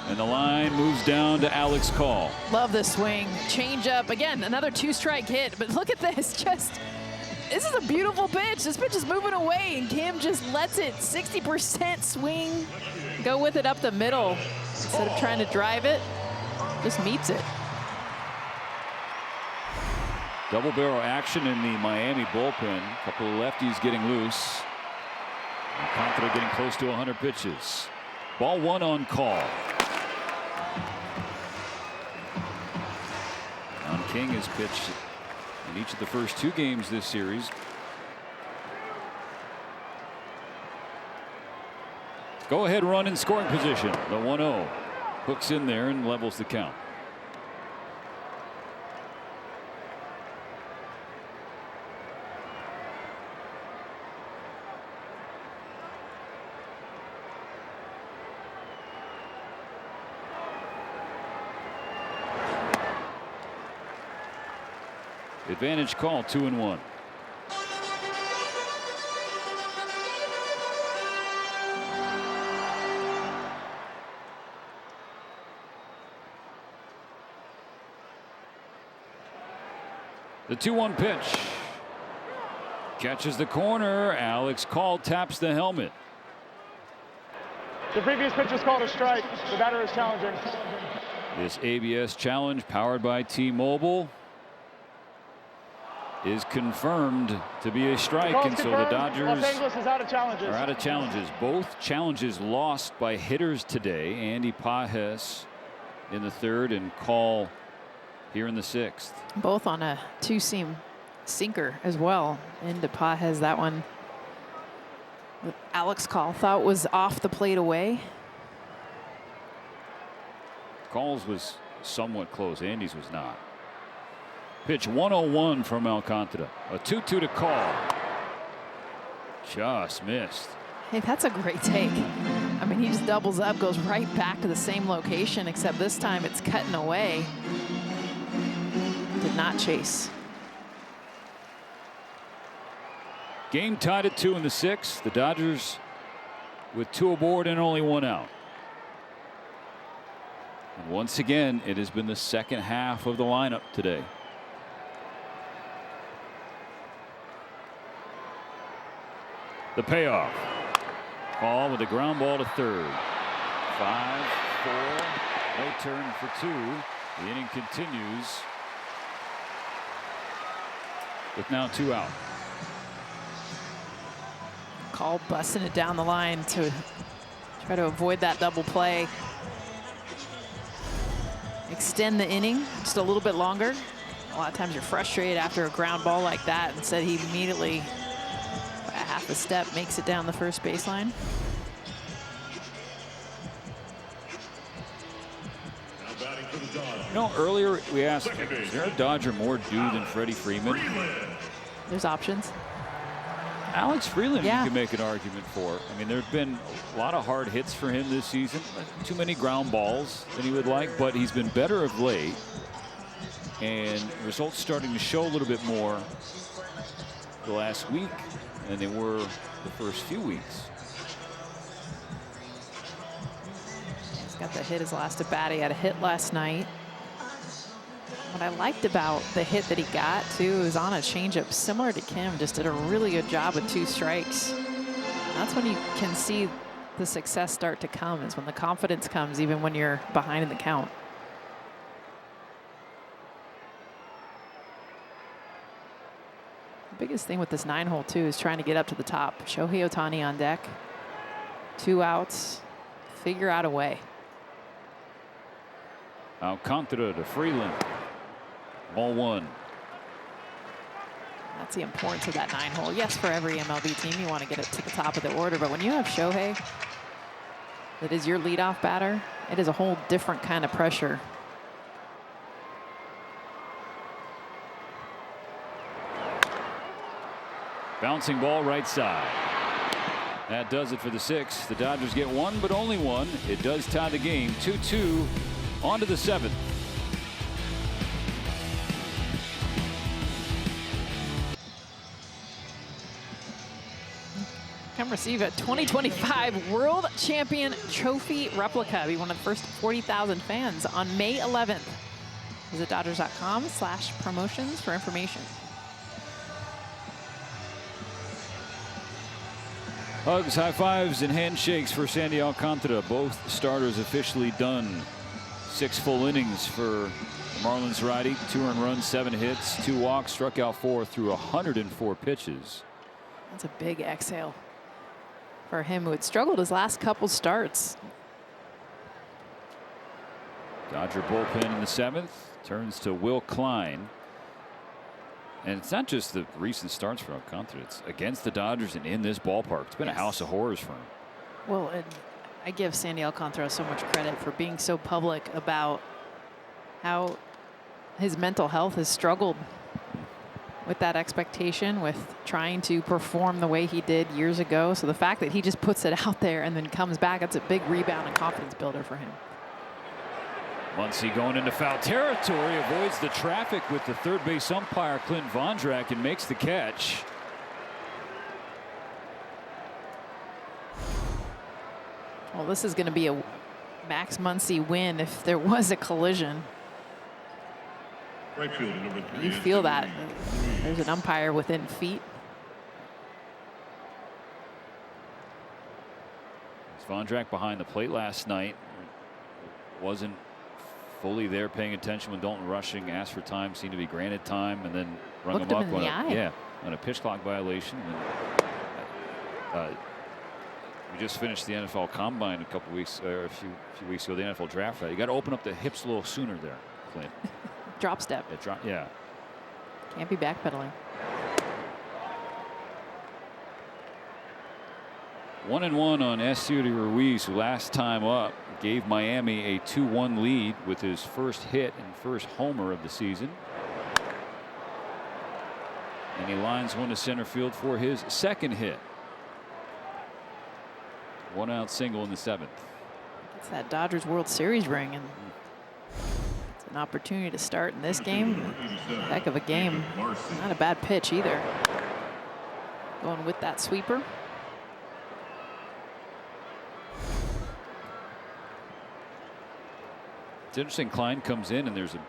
And the line moves down to Alex Call. Love the swing. Change up. Again, another 2-strike hit. But look at this. This is a beautiful pitch. This pitch is moving away, and Kim just lets it 60% swing. Go with it up the middle. Instead of trying to drive it, just meets it. Double barrel action in the Miami bullpen. A couple of lefties getting loose. Alcantara getting close to 100 pitches. Ball 1 on Call. John King has pitched in each of the first 2 games this series. Go ahead run in scoring position. The 1-0 hooks in there and levels the count. Advantage call, 2-1. The 2-1 pitch. Catches the corner. Alex Call taps the helmet. The previous pitch was called a strike. The batter is challenging. This ABS challenge, powered by T-Mobile, is confirmed to be a strike, and so the Dodgers Los Angeles is out of challenges. are out of challenges. Both challenges lost by hitters today. Andy Pages in the 3rd and Call here in the 6th. Both on a 2-seam sinker as well. Into Pages, that one Alex Call thought was off the plate away. Call's was somewhat close. Andy's was not. Pitch 101 from Alcantara. A 2-2 to Call. Just missed. Hey, that's a great take. I mean, he just doubles up, goes right back to the same location, except this time it's cutting away. Did not chase. Game tied at 2 in the 6th. The Dodgers with 2 aboard and only 1 out. And once again, it has been the second half of the lineup today. The payoff. Call with a ground ball to 3rd. 5-4. No turn for 2. The inning continues with now 2 out. Call busting it down the line to try to avoid that double play. Extend the inning just a little bit longer. A lot of times you're frustrated after a ground ball like that. Instead, he immediately, by a half a step, makes it down the first baseline. You know, earlier we asked, is there a Dodger more due than Freddie Freeman? There's options. Alex Freeland, Yeah. you can make an argument for. I mean, there have been a lot of hard hits for him this season. Too many ground balls than he would like, but he's been better of late. And results starting to show a little bit more the last week than they were the first few weeks. He's got the hit his last at bat. He had a hit last night. What I liked about the hit that he got, too, was on a changeup similar to Kim. Just did a really good job with 2 strikes. That's when you can see the success start to come, is when the confidence comes, even when you're behind in the count. The biggest thing with this 9-hole, too, is trying to get up to the top. Shohei Ohtani on deck. 2 outs. Figure out a way. Alcantara to Freeland. Ball 1. That's the importance of that 9-hole. Yes, for every MLB team, you want to get it to the top of the order. But when you have Shohei, that is your leadoff batter, it is a whole different kind of pressure. Bouncing ball right side. That does it for the 6th. The Dodgers get 1, but only 1. It does tie the game. 2-2 on to the 7th. Come receive a 2025 World Champion Trophy replica. Be one of the first 40,000 fans on May 11th. Visit Dodgers.com/promotions for information. Hugs, high fives, and handshakes for Sandy Alcantara. Both starters officially done. 6 full innings for Marlins righty. 2 earned runs, 7 hits, 2 walks, struck out 4 through 104 pitches. That's a big exhale for him, who had struggled his last couple starts. Dodger bullpen in the 7th turns to Will Klein. And it's not just the recent starts for Alcantara. It's against the Dodgers and in this ballpark. It's been a house of horrors for him. Well, and I give Sandy Alcantara so much credit for being so public about how his mental health has struggled with that expectation, with trying to perform the way he did years ago. So the fact that he just puts it out there and then comes back, it's a big rebound and confidence builder for him. Muncy going into foul territory, avoids the traffic with the third base umpire, Clint Vondrak, and makes the catch. Well, this is going to be a Max Muncy win if there was a collision. Right fielder number 3. You feel that. There's an umpire within feet. Vondrak behind the plate last night. Wasn't fully there paying attention when Dalton Rushing asked for time, seemed to be granted time, and then rung Looked him up him in the eye. on a pitch clock violation. And, we just finished the NFL Combine a few weeks ago, the NFL Draft. You got to open up the hips a little sooner there, Clint. Drop step. Yeah. Can't be backpedaling. 1-1 on Esteury Ruiz, who last time up gave Miami a 2-1 lead with his first hit and first homer of the season. And he lines one to center field for his second hit. 1-out single in the 7th. It's that Dodgers World Series ring, and it's an opportunity to start in this game. Heck of a game. Not a bad pitch either. Going with that sweeper. It's interesting. Klein comes in and there's a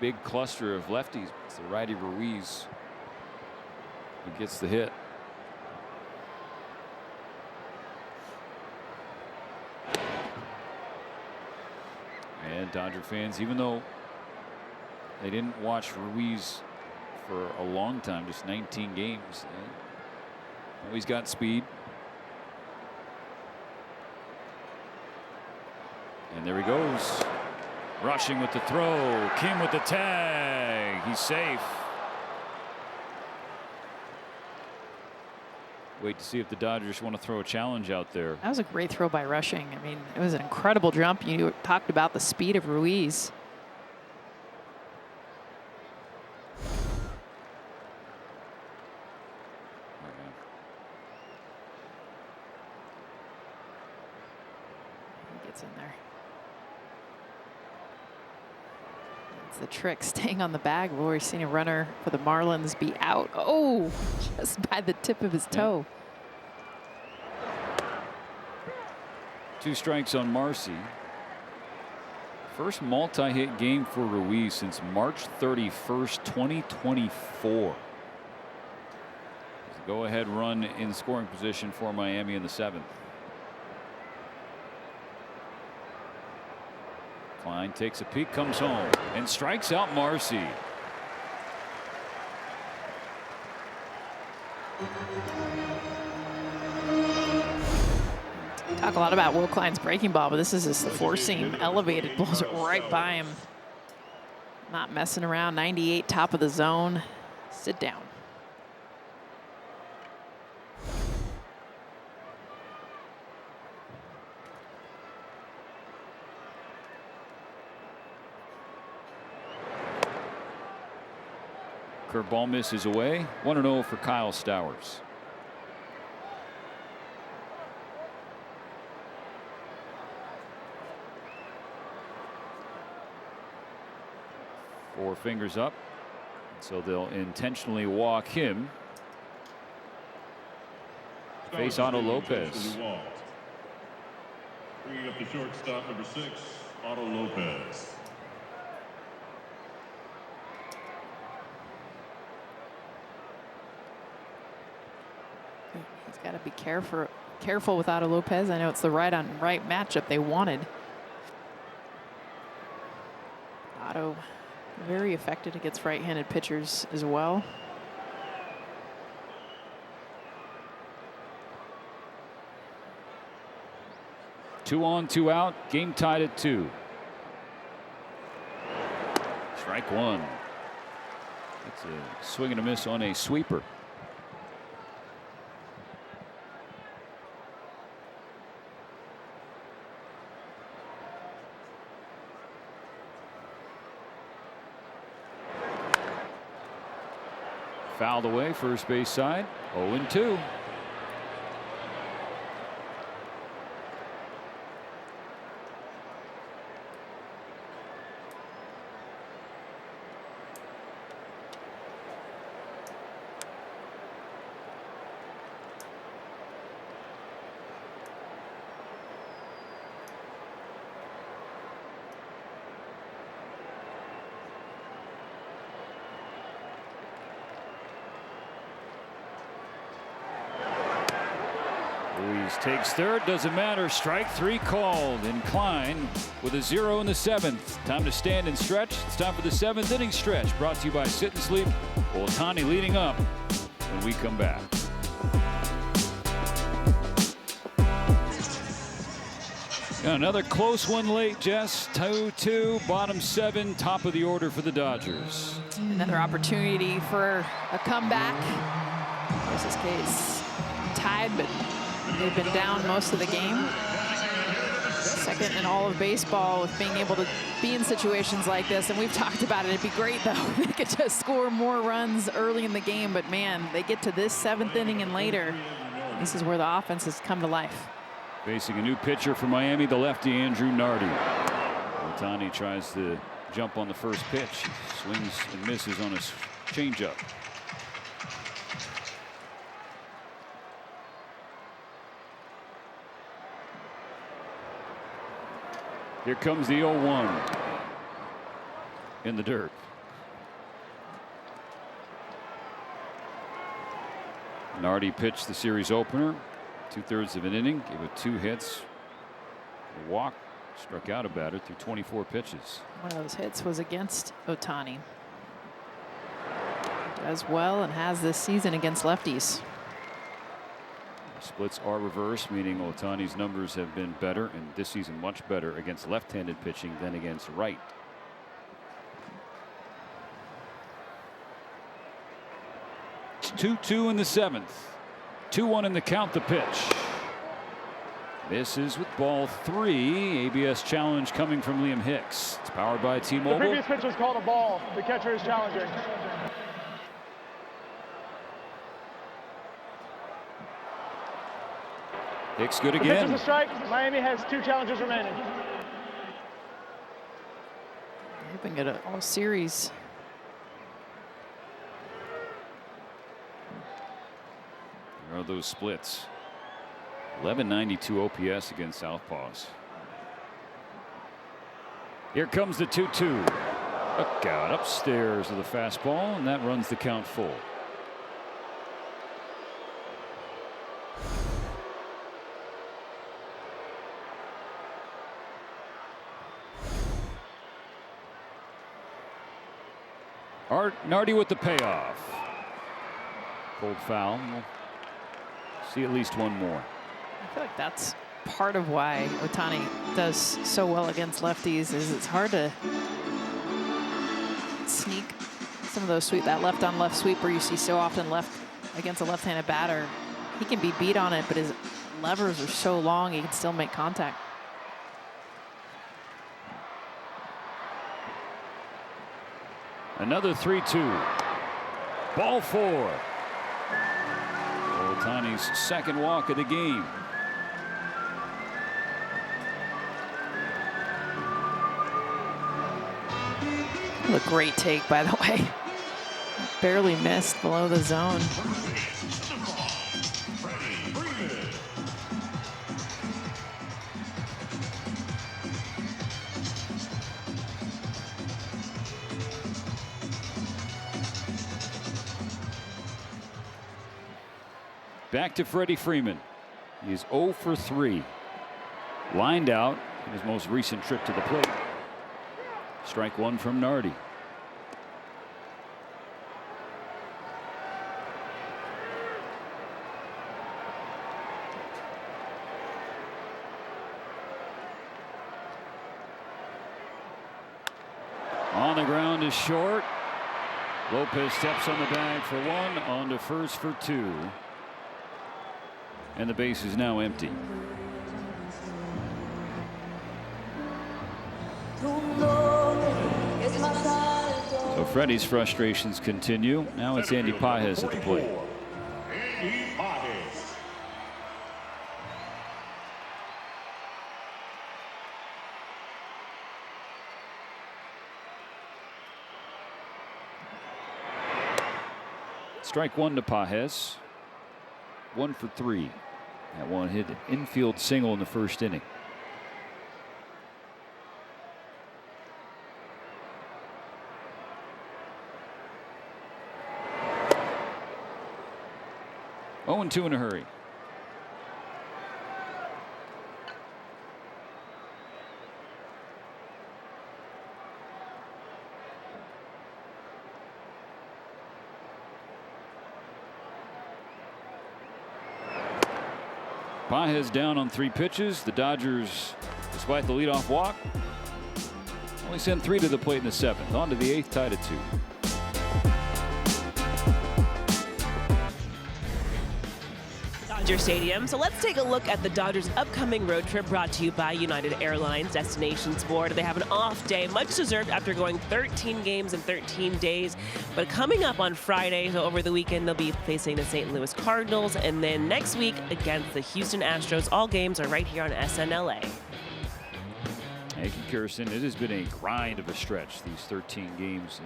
big cluster of lefties. It's the righty Ruiz who gets the hit. And Dodger fans, even though they didn't watch Ruiz for a long time, just 19 games, he's got speed. And there he goes. Rushing with the throw. Kim with the tag. He's safe. Wait to see if the Dodgers want to throw a challenge out there. That was a great throw by Rushing. I mean, it was an incredible jump. You talked about the speed of Ruiz. He gets in there. It's the trick, staying on the bag. We've already seen a runner for the Marlins be out. Oh, just by the tip of his toe. 2 strikes on Marcy. First multi-hit game for Ruiz since March 31st, 2024. Go-ahead run in scoring position for Miami in the 7th. Klein takes a peek, comes home, and strikes out Marcy. Talk a lot about Will Klein's breaking ball, but this is just the four-seam elevated, blows it right by him. Not messing around. 98, top of the zone. Sit down. Curveball misses away. 1-0 for Kyle Stowers. Four fingers up, so they'll intentionally walk him. Face Otto Lopez. Bringing up the shortstop, number 6, Otto Lopez. He's got to be careful with Otto Lopez. I know it's the right matchup they wanted. Otto very effective against right-handed pitchers as well. Two on, 2 out. Game tied at 2. Strike 1. That's a swing and a miss on a sweeper. fouled away first base side. 0-2. Ruiz takes third, doesn't matter. Strike three called. And Klein with a 0 in the 7th. Time to stand and stretch. It's time for the 7th inning stretch. Brought to you by Sit and Sleep. Ohtani leading up when we come back. Another close one late, Jess. 2-2, bottom 7, top of the order for the Dodgers. Another opportunity for a comeback. Of course, this case tied, but they've been down most of the game. Second in all of baseball with being able to be in situations like this. And we've talked about it. It'd be great, though, if they could just score more runs early in the game. But, man, they get to this 7th inning and later. This is where the offense has come to life. Facing a new pitcher for Miami, the lefty Andrew Nardi. Ohtani tries to jump on the first pitch. Swings and misses on his changeup. Here comes the 0-1 in the dirt. Nardi pitched the series opener. 2/3 of an inning, gave it 2 hits, a walk, struck out a batter through 24 pitches. One of those hits was against Ohtani. Does well and has this season against lefties. Splits are reversed, meaning Ohtani's numbers have been better, and this season much better against left-handed pitching than against right. It's 2-2 in the 7th. 2-1 in the count, the pitch. Misses with ball 3. ABS challenge coming from Liam Hicks. It's powered by T-Mobile. The previous pitch was called a ball. The catcher is challenging. Hicks good The again. pitch is a strike. Miami has 2 challenges remaining. They've been good all series. There are those splits. 1192 OPS against Southpaws. Here comes the 2-2. Look out upstairs of the fastball, and that runs the count full. Nardi with the payoff. Cold foul. We'll see at least one more. I feel like that's part of why Ohtani does so well against lefties. Is it's hard to sneak some of those that left on left sweep where you see so often left against a left-handed batter. He can be beat on it, but his levers are so long he can still make contact. Another 3-2. Ball 4. Ohtani's 2nd walk of the game. A great take, by the way. Barely missed below the zone. Back to Freddie Freeman. He is 0 for 3. Lined out in his most recent trip to the plate. Strike 1 from Nardi. On the ground is short. Lopez steps on the bag for 1, on to first for 2. And the base is now empty. So So Freddie's frustrations continue. Now it's Andy Pages at the plate. Andy Pages. Strike one to Pages. 1 for 3. That one hit an infield single in the first inning. Oh, and 2 in a hurry. Pages down on 3 pitches. The Dodgers, despite the leadoff walk, only send 3 to the plate in the 7th. On to the 8th, tied at 2. Dodger Stadium. So let's take a look at the Dodgers' upcoming road trip brought to you by United Airlines Destinations Board. They have an off day, much deserved after going 13 games in 13 days. But coming up on Friday, so over the weekend, they'll be facing the St. Louis Cardinals. And then next week against the Houston Astros. All games are right here on SNLA. Thank you, Kirsten. It has been a grind of a stretch, these 13 games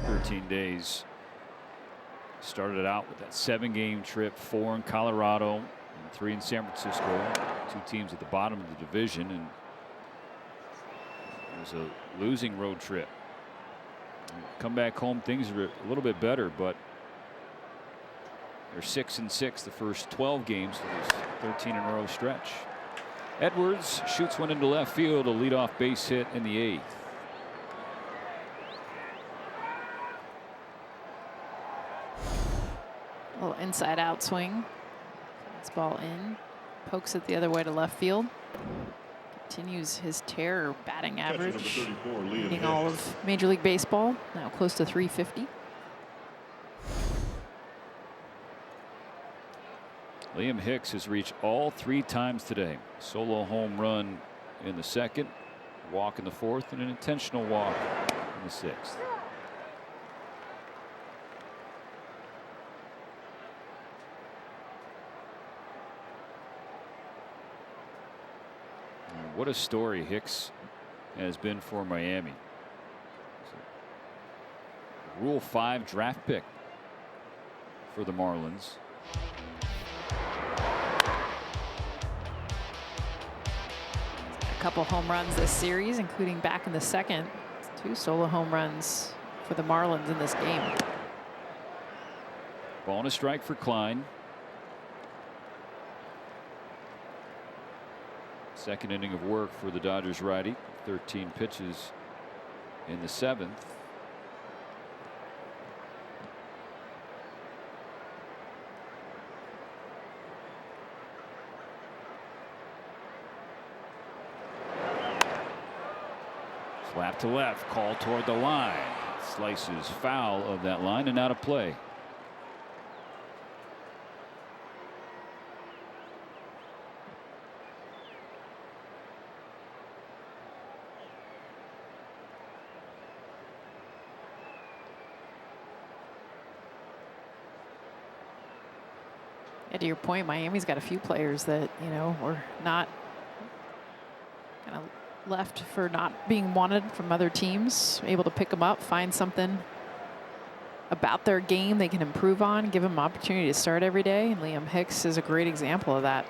in 13 days. Started out with that 7-game trip, 4 in Colorado and 3 in San Francisco. 2 teams at the bottom of the division, and it was a losing road trip. Come back home, things are a little bit better, but they're 6-6 the first 12 games of this 13 in a row stretch. Edwards shoots one into left field, a leadoff base hit in the 8th. Little inside out swing. This ball in. Pokes it the other way to left field. Continues his terror batting average. Leading all of Major League Baseball. Now close to 350. Liam Hicks has reached all 3 times today. Solo home run in the 2nd, walk in the 4th, and an intentional walk in the 6th. What a story Hicks has been for Miami. Rule 5 draft pick for the Marlins. A couple home runs this series, including back in the 2nd. 2 solo home runs for the Marlins in this game. Ball and a strike for Klein. 2nd inning of work for the Dodgers righty. 13 pitches in the 7th. Slap to left, call toward the line. Slices foul of that line and out of play. Yeah, to your point, Miami's got a few players that, you know, were not kind of left for not being wanted from other teams. Able to pick them up, find something about their game they can improve on, give them an opportunity to start every day. And Liam Hicks is a great example of that.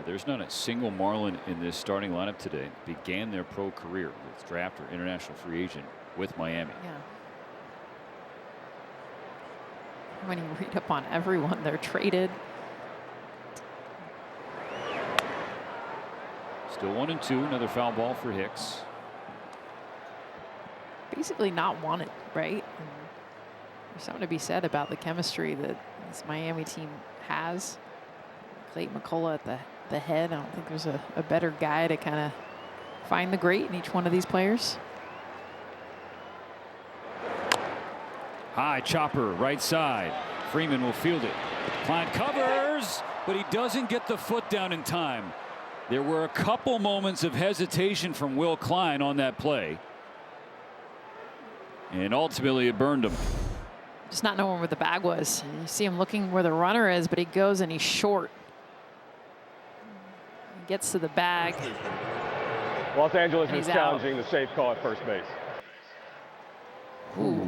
There's not a single Marlin in this starting lineup today. Began their pro career with draft or international free agent with Miami. Yeah. When you read up on everyone, they're traded. Still 1-2. Another foul ball for Hicks. Basically not wanted, right? And there's something to be said about the chemistry that this Miami team has. Clayton McCullough at the head. I don't think there's a better guy to kind of find the great in each one of these players. High chopper, right side. Freeman will field it. Klein covers, but he doesn't get the foot down in time. There were a couple moments of hesitation from Will Klein on that play. And ultimately it burned him. Just not knowing where the bag was. You see him looking where the runner is, but he goes and he's short. He gets to the bag. Los Angeles is out. challenging the safe call at first base. Ooh.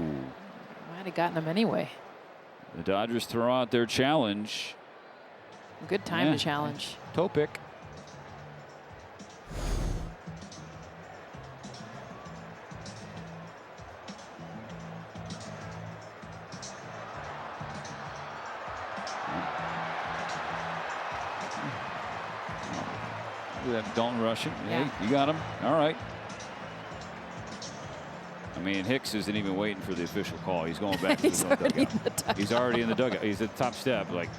Might have gotten him anyway. The Dodgers throw out their challenge. Good time to challenge. Toe pick. Don't rush him. Yeah. Hey, you got him. All right. I mean, Hicks isn't even waiting for the official call. He's going back to the dugout. He's already in the dugout. He's at the top step. Like.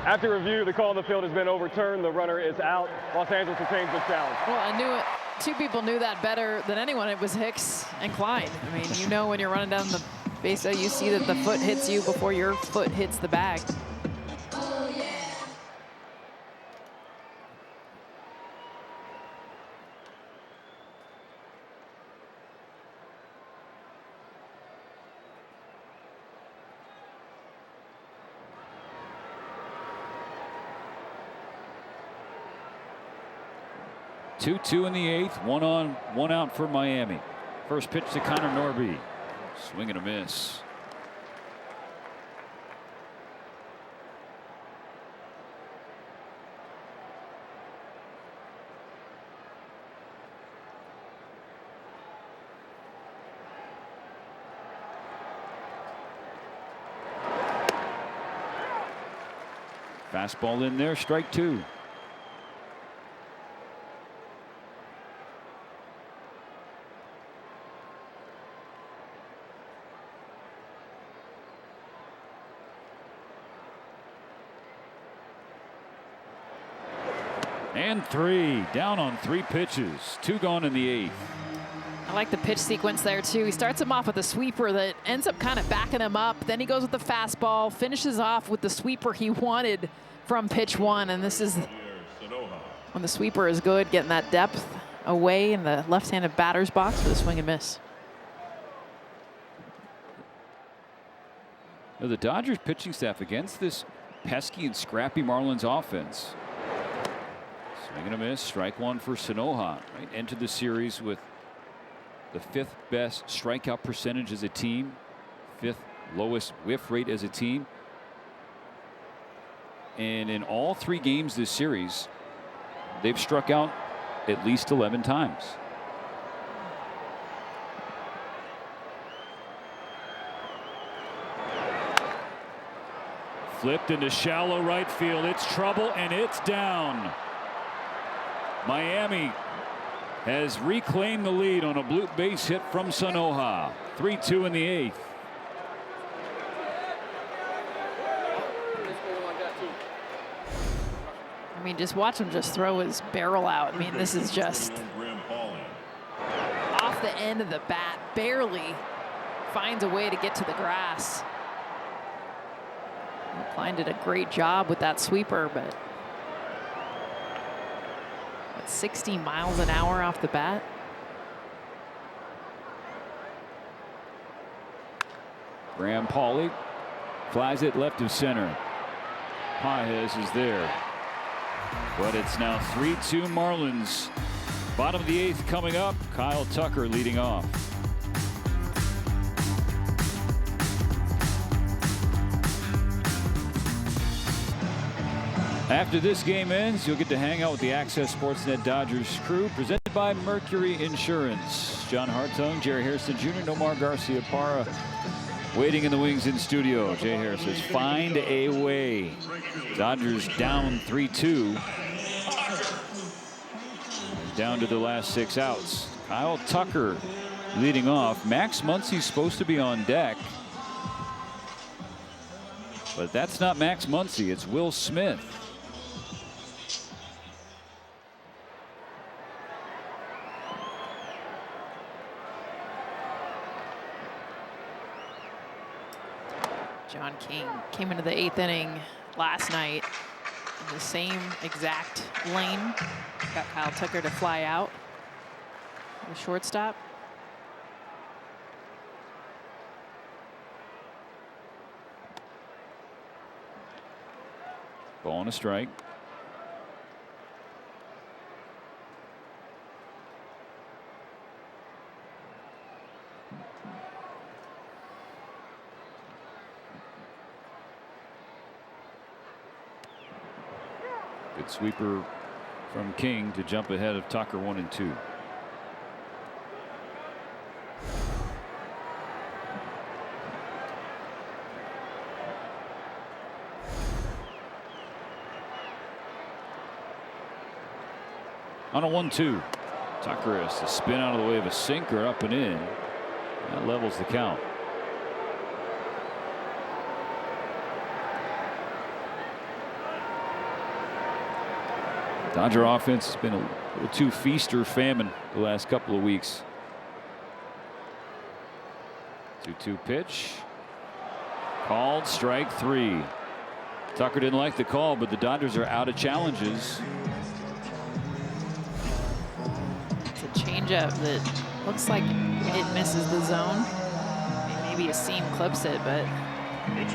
After review, the call on the field has been overturned. The runner is out. Los Angeles retains the challenge. Well, I knew it. Two people knew that better than anyone. It was Hicks and Klein. I mean, you know when you're running down the base, you see that the foot hits you before your foot hits the bag. 2-2 in the 8th. 1 on, 1 out for Miami. First pitch to Connor Norby. Swing and a miss. Fastball in there, strike 2. And 3, down on 3 pitches. 2 gone in the 8th. I like the pitch sequence there too. He starts him off with a sweeper that ends up kind of backing him up. Then he goes with the fastball, finishes off with the sweeper he wanted from pitch 1. And this is when the sweeper is good, getting that depth away in the left-handed batter's box with a swing and miss. Now the Dodgers pitching staff against this pesky and scrappy Marlins offense. Swing and a miss, strike 1 for Sanoja. Right, entered the series with the 5th best strikeout percentage as a team, 5th lowest whiff rate as a team. And in all 3 games this series, they've struck out at least 11 times. Flipped into shallow right field. It's trouble and it's down. Miami has reclaimed the lead on a bloop base hit from Sanoja. 3-2 in the 8th. I mean, just watch him just throw his barrel out. I mean, this is just off the end of the bat. Barely finds a way to get to the grass. Klein did a great job with that sweeper, but 60 miles an hour off the bat. Graham Pauley flies it left of center. Pages is there. But it's now 3-2 Marlins. Bottom of the 8th coming up. Kyle Tucker leading off. After this game ends, you'll get to hang out with the Access Sportsnet Dodgers crew, presented by Mercury Insurance. John Hartung, Jerry Harrison Jr., and Omar Garcia-Parra waiting in the wings in studio. Jay Harris says, find a way. Dodgers down 3-2. Down to the last 6 outs. Kyle Tucker leading off. Max Muncy's supposed to be on deck. But that's not Max Muncy, it's Will Smith. John King came into the 8th inning last night in the same exact lane. Got Kyle Tucker to fly out. The shortstop. Ball and a strike. Good sweeper from King to jump ahead of Tucker 1-2. On a 1-2, Tucker has to spin out of the way of a sinker up and in. That levels the count. Dodger offense has been a little too feast or famine the last couple of weeks. 2-2 pitch. Called, strike 3. Tucker didn't like the call, but the Dodgers are out of challenges. It's a changeup that looks like it misses the zone. Maybe a seam clips it, but it's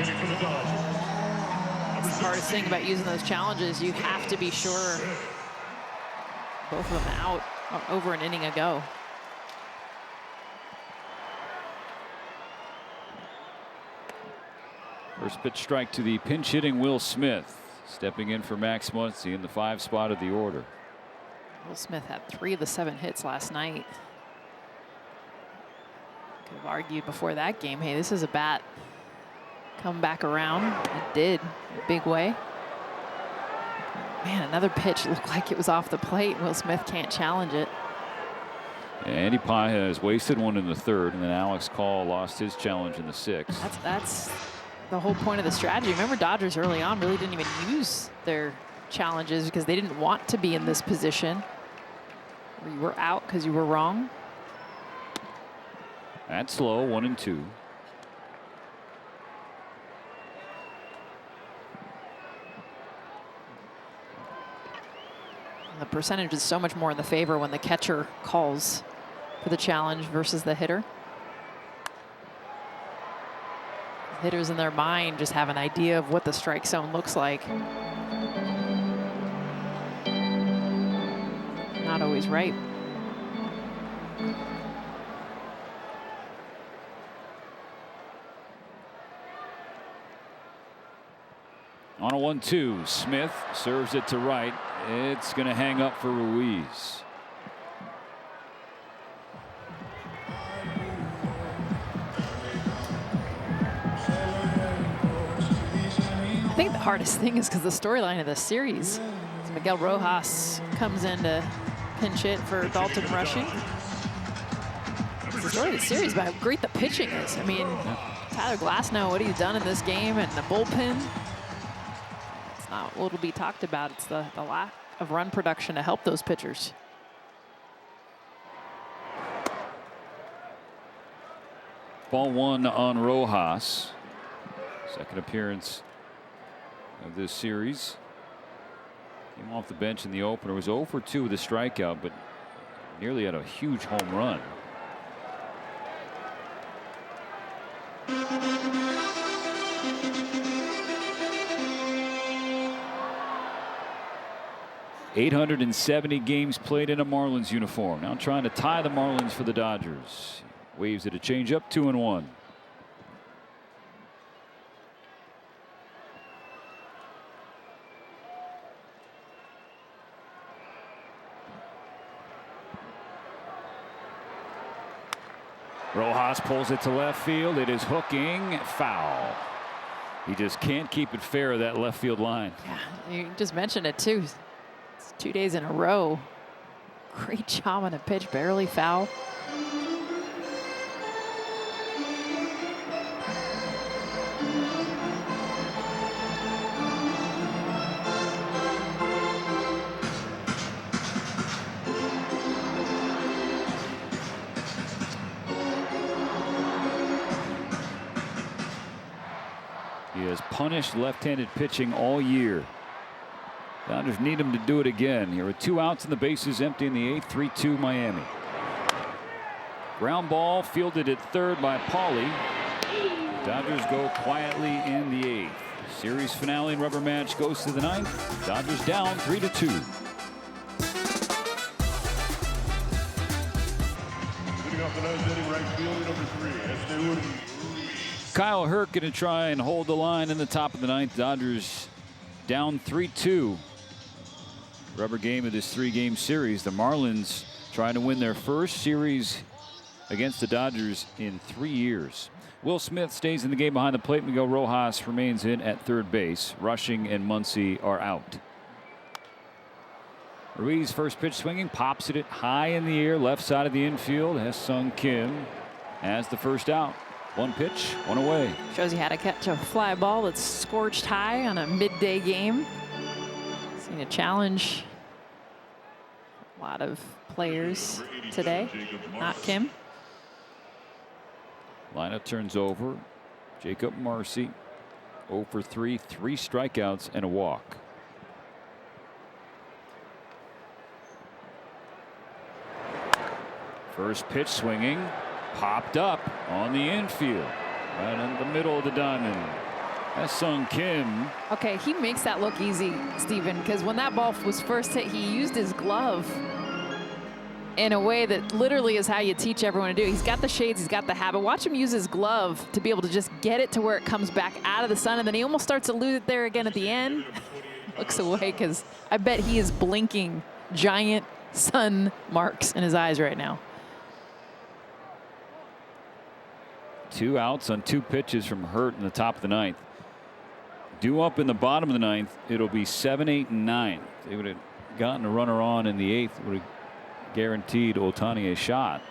the hardest thing about using those challenges. You have to be sure both of them out over an inning ago. First pitch strike to the pinch hitting Will Smith. Stepping in for Max Muncy in the 5 spot of the order. Will Smith had 3 of the 7 hits last night. Could have argued before that game, hey, this is a bat come back around. It did in a big way. Man, another pitch looked like it was off the plate. Will Smith can't challenge it. Andy Pye has wasted one in the 3rd, and then Alex Call lost his challenge in the 6th. That's the whole point of the strategy. Remember, Dodgers early on really didn't even use their challenges because they didn't want to be in this position where you were out because you were wrong. That's low, 1-2. And the percentage is so much more in the favor when the catcher calls for the challenge versus the hitter. Hitters in their mind just have an idea of what the strike zone looks like. Not always right. On a 1-2, Smith serves it to right. It's going to hang up for Ruiz. I think the hardest thing is because the storyline of the series is Miguel Rojas comes in to pinch hit for Dalton Rushing. It's the story of the series about how great the pitching is. I mean, Tyler Glasnow, what he's done in this game and the bullpen. It's not what will be talked about. It's the lack of run production to help those pitchers. Ball 1 on Rojas. Second appearance of this series. Came off the bench in the opener. Was 0 for 2 with a strikeout, but nearly had a huge home run. .870 games played in a Marlins uniform. Now trying to tie the Marlins for the Dodgers. Waves it a changeup, 2-1. Rojas pulls it to left field. It is hooking, foul. He just can't keep it fair of that left field line. Yeah, you just mentioned it too. It's 2 days in a row. Great job on a pitch, barely foul. has punished left-handed pitching all year. Dodgers need him to do it again. Here with 2 outs and the bases empty in the 8th. 3-2 Miami. Ground ball fielded at third by Pauly. Dodgers go quietly in the 8th. Series finale and rubber match goes to the 9th. Dodgers down 3-2. Kyle Hurt going to try and hold the line in the top of the 9th. Dodgers down 3-2. Rubber game of this 3-game series. The Marlins trying to win their first series against the Dodgers in 3 years. Will Smith stays in the game behind the plate. Miguel Rojas remains in at third base. Rushing and Muncy are out. Ruiz first pitch swinging, pops it high in the air, left side of the infield. Ha-Seong Kim has the first out. 1 pitch, 1 away. Shows you how to catch a fly ball that's scorched high on a midday game. Seen a challenge. A lot of players today, not Kim. Lineup turns over. Jacob Marcy 0 for 3, 3 strikeouts and a walk. First pitch swinging, popped up on the infield, right in the middle of the diamond. Ha-Seong Kim. Okay, he makes that look easy, Steven, because when that ball was first hit, he used his glove in a way that literally is how you teach everyone to do. He's got the shades, he's got the habit. Watch him use his glove to be able to just get it to where it comes back out of the sun, and then he almost starts to lose it there again at the end. Looks away because I bet he is blinking giant sun marks in his eyes right now. 2 outs on 2 pitches from Hurt in the top of the 9th. Due up in the bottom of the 9th, it'll be 7, 8, and 9. If they would have gotten a runner on in the 8th, would have guaranteed Ohtani a shot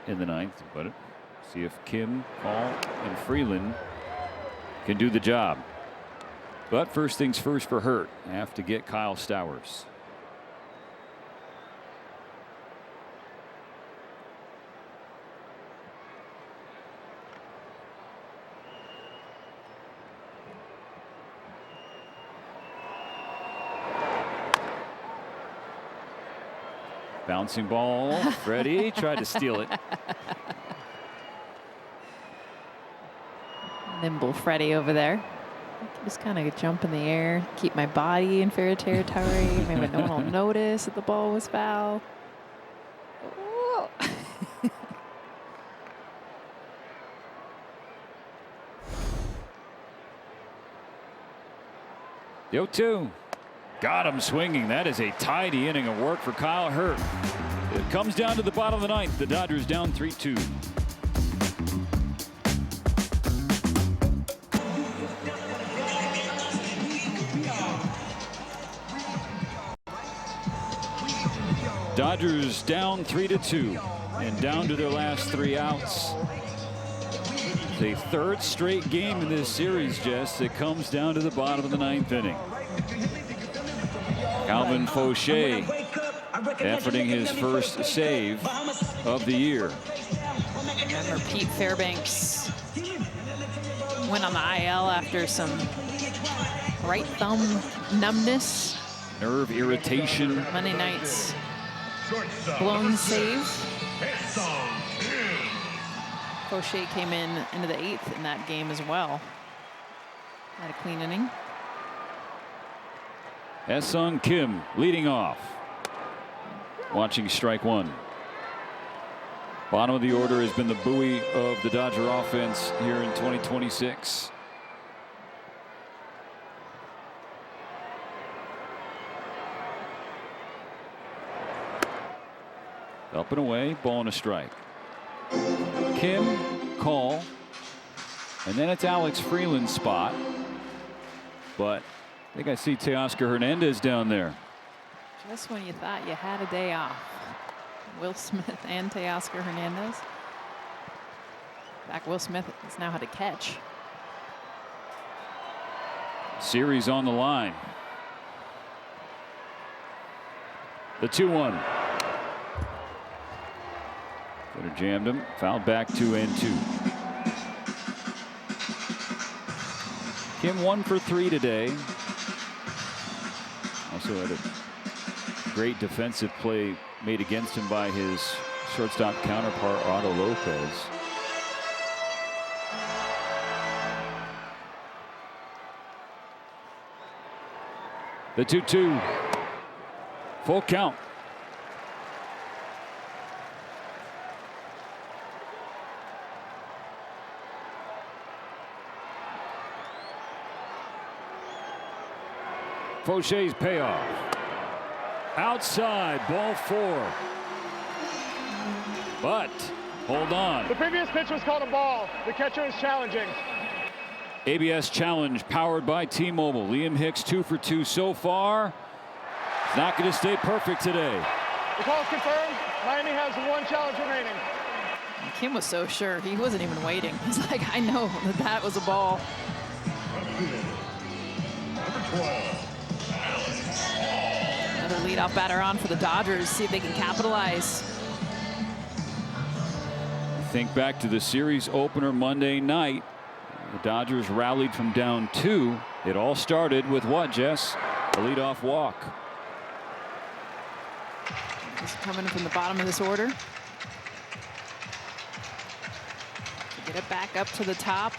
in the 9th. But see if Kim, Call, and Freeland can do the job. But first things first for Hurt. Have to get Kyle Stowers. Bouncing ball. Freddie tried to steal it. Nimble Freddie over there. Just kind of jump in the air, keep my body in fair territory. Maybe no one will notice that the ball was foul. The 0-2. Got him swinging. That is a tidy inning of work for Kyle Hurt. It comes down to the bottom of the 9th. The Dodgers down 3-2. Dodgers down 3-2 and down to their last 3 outs. The 3rd straight game in this series, Jess, that comes down to the bottom of the 9th inning. Calvin Fauché efforting his first save of the year. Remember Pete Fairbanks went on the IL after some right thumb numbness. Nerve irritation. Monday night's blown save. Fauché came into the 8th in that game as well. Had a clean inning. Ha-Seong Kim leading off. Watching strike 1. Bottom of the order has been the buoy of the Dodger offense here in 2026. Up and away, ball and a strike. Kim, Call, and then it's Alex Freeland's spot. But I think I see Teoscar Hernandez down there. Just when you thought you had a day off. Will Smith and Teoscar Hernandez. In fact, Will Smith has now had to catch. Series on the line. The 2-1. Could have jammed him. Fouled back 2-2. Kim 1 for 3 today. Also had a great defensive play made against him by his shortstop counterpart, Otto Lopez. The 2-2. Full count. Faucher's payoff. Outside, ball 4. But, hold on. The previous pitch was called a ball. The catcher is challenging. ABS challenge powered by T-Mobile. Liam Hicks 2 for 2 so far. He's not going to stay perfect today. The call is confirmed. Miami has 1 challenge remaining. Kim was so sure. He wasn't even waiting. He's like, I know that was a ball. Another leadoff batter on for the Dodgers. See if they can capitalize. Think back to the series opener Monday night. The Dodgers rallied from down 2. It all started with what, Jess? A leadoff walk. Just coming from the bottom of this order. Get it back up to the top.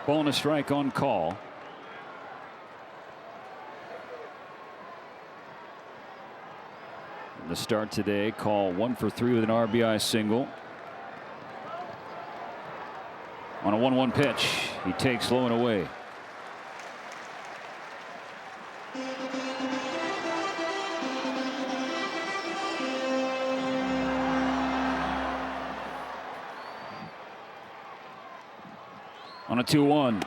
Ball and a strike on call. And the start today, call 1 for 3 with an RBI single. On a 1-1 pitch, he takes low and away. On a 2-1.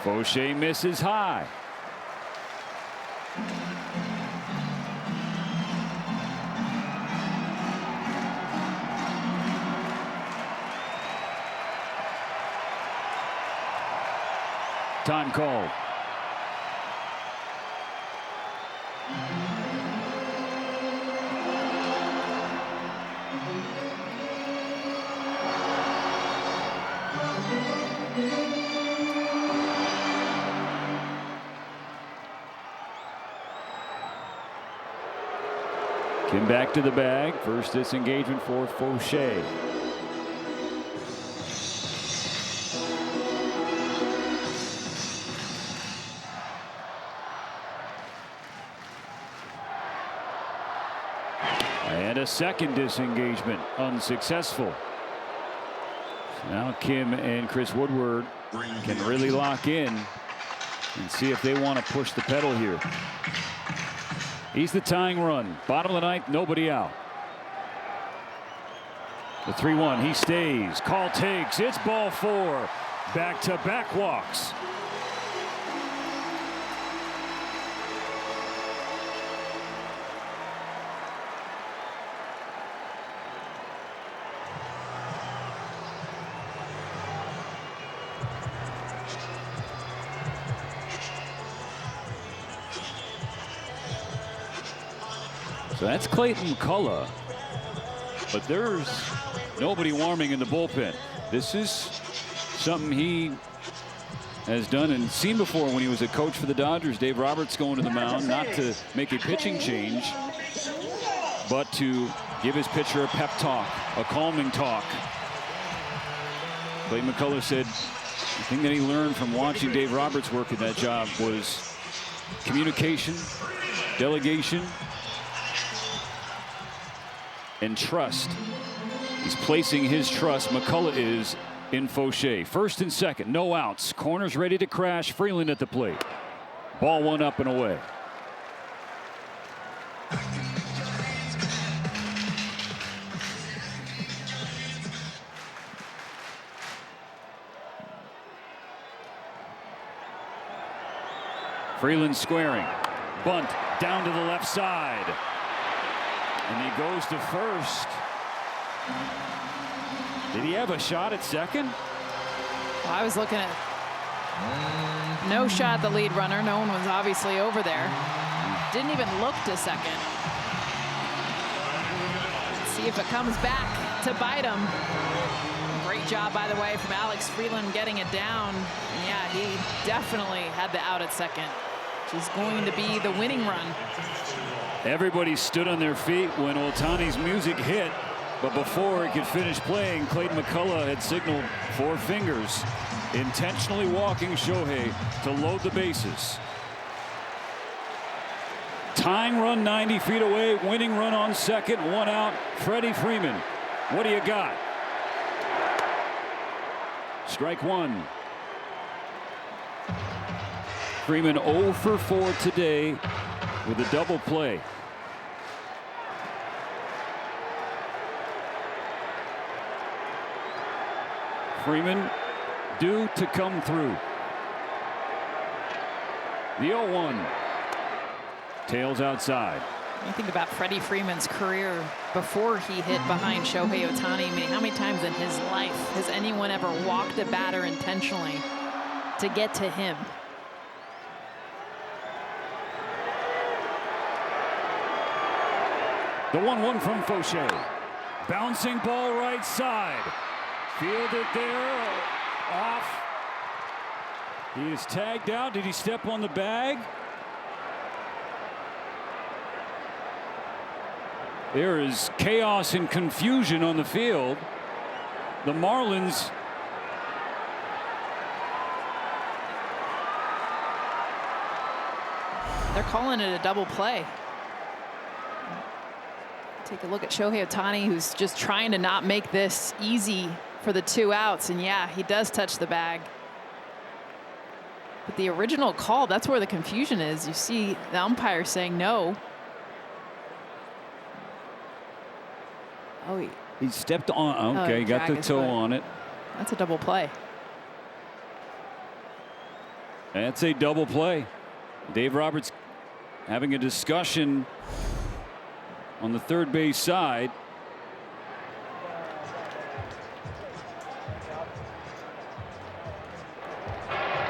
Faucher misses high. Time called. Kim back to the bag. First disengagement for Faucher. And a second disengagement unsuccessful. Now Kim and Chris Woodward can really lock in and see if they want to push the pedal here. He's the tying run. Bottom of the ninth, nobody out. The 3-1, he stays. Call takes. It's ball 4. Back-to-back walks. So that's Clayton McCullough, but there's nobody warming in the bullpen. This is something he has done and seen before when he was a coach for the Dodgers. Dave Roberts going to the mound, not to make a pitching change, but to give his pitcher a pep talk, a calming talk. Clayton McCullough said the thing that he learned from watching Dave Roberts work at that job was communication, delegation, and trust. He's placing his trust, McCullough is, in Faucher. First and second, no outs. Corners ready to crash. Freeland at the plate. Ball 1 up and away. Freeland squaring. Bunt down to the left side. And he goes to first. Did he have a shot at second? Well, I was looking at no shot at the lead runner. No one was obviously over there. Didn't even look to second. see if it comes back to bite him. Great job, by the way, from Alex Freeland getting it down. And yeah, he definitely had the out at second, which is going to be the winning run. Everybody stood on their feet when Ohtani's music hit, but before he could finish playing, Clayton McCullough had signaled 4 fingers, intentionally walking Shohei to load the bases. Tying run 90 feet away, winning run on second, 1 out. Freddie Freeman, what do you got? Strike 1. Freeman 0 for 4 today with a double play. Freeman due to come through. The 0-1. Tails outside. You think about Freddie Freeman's career before he hit behind Shohei Ohtani. I mean, how many times in his life has anyone ever walked a batter intentionally to get to him? The 1-1 from Fauché. Bouncing ball right side. Fielded there. Off. He is tagged out. Did he step on the bag? There is chaos and confusion on the field. The Marlins they're calling it a double play. Take a look at Shohei Ohtani, who's just trying to not make this easy for the 2 outs. And yeah, he does touch the bag. But the original call, that's where the confusion is. You see the umpire saying no. Oh, he stepped on. Okay, got the toe on it. That's a double play. That's a double play. Dave Roberts having a discussion on the third base side.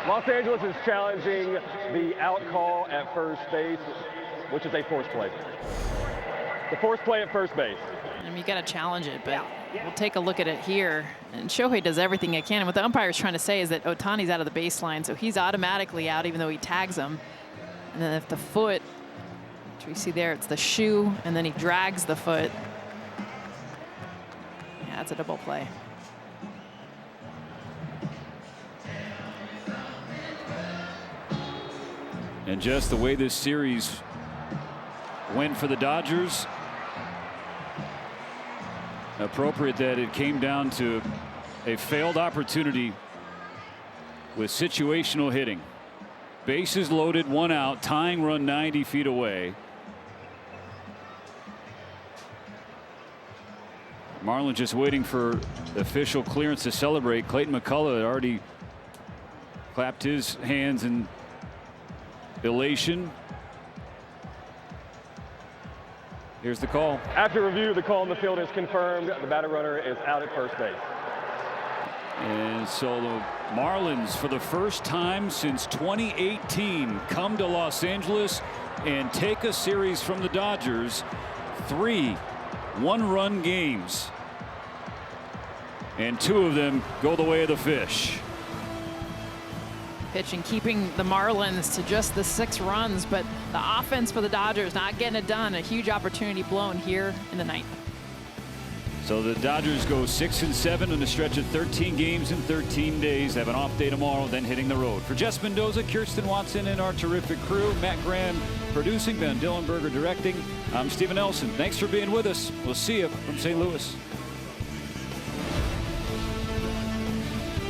Los Angeles is challenging the out call at first base, which is a forced play. The forced play at first base. You got to challenge it, but we'll take a look at it here. And Shohei does everything he can. And what the umpire is trying to say is that Ohtani's out of the baseline, so he's automatically out even though he tags him. And then if the foot, which we see there, it's the shoe, and then he drags the foot. Yeah, that's a double play. And just the way this series went for the Dodgers, appropriate that it came down to a failed opportunity with situational hitting. Bases loaded, 1 out, tying run 90 feet away. Marlins just waiting for official clearance to celebrate. Clayton McCullough had already clapped his hands in elation. Here's the call. After review, the call in the field is confirmed. The batter runner is out at first base. And so the Marlins, for the first time since 2018, come to Los Angeles and take a series from the Dodgers. 3 one-run games. And 2 of them go the way of the fish. Pitching keeping the Marlins to just the 6 runs, but the offense for the Dodgers not getting it done. A huge opportunity blown here in the 9th. So the Dodgers go 6-7 on a stretch of 13 games in 13 days. They have an off day tomorrow, then hitting the road. For Jess Mendoza, Kirsten Watson, and our terrific crew, Matt Graham producing, Van Dillenberger directing, I'm Stephen Nelson. Thanks for being with us. We'll see you from St. Louis.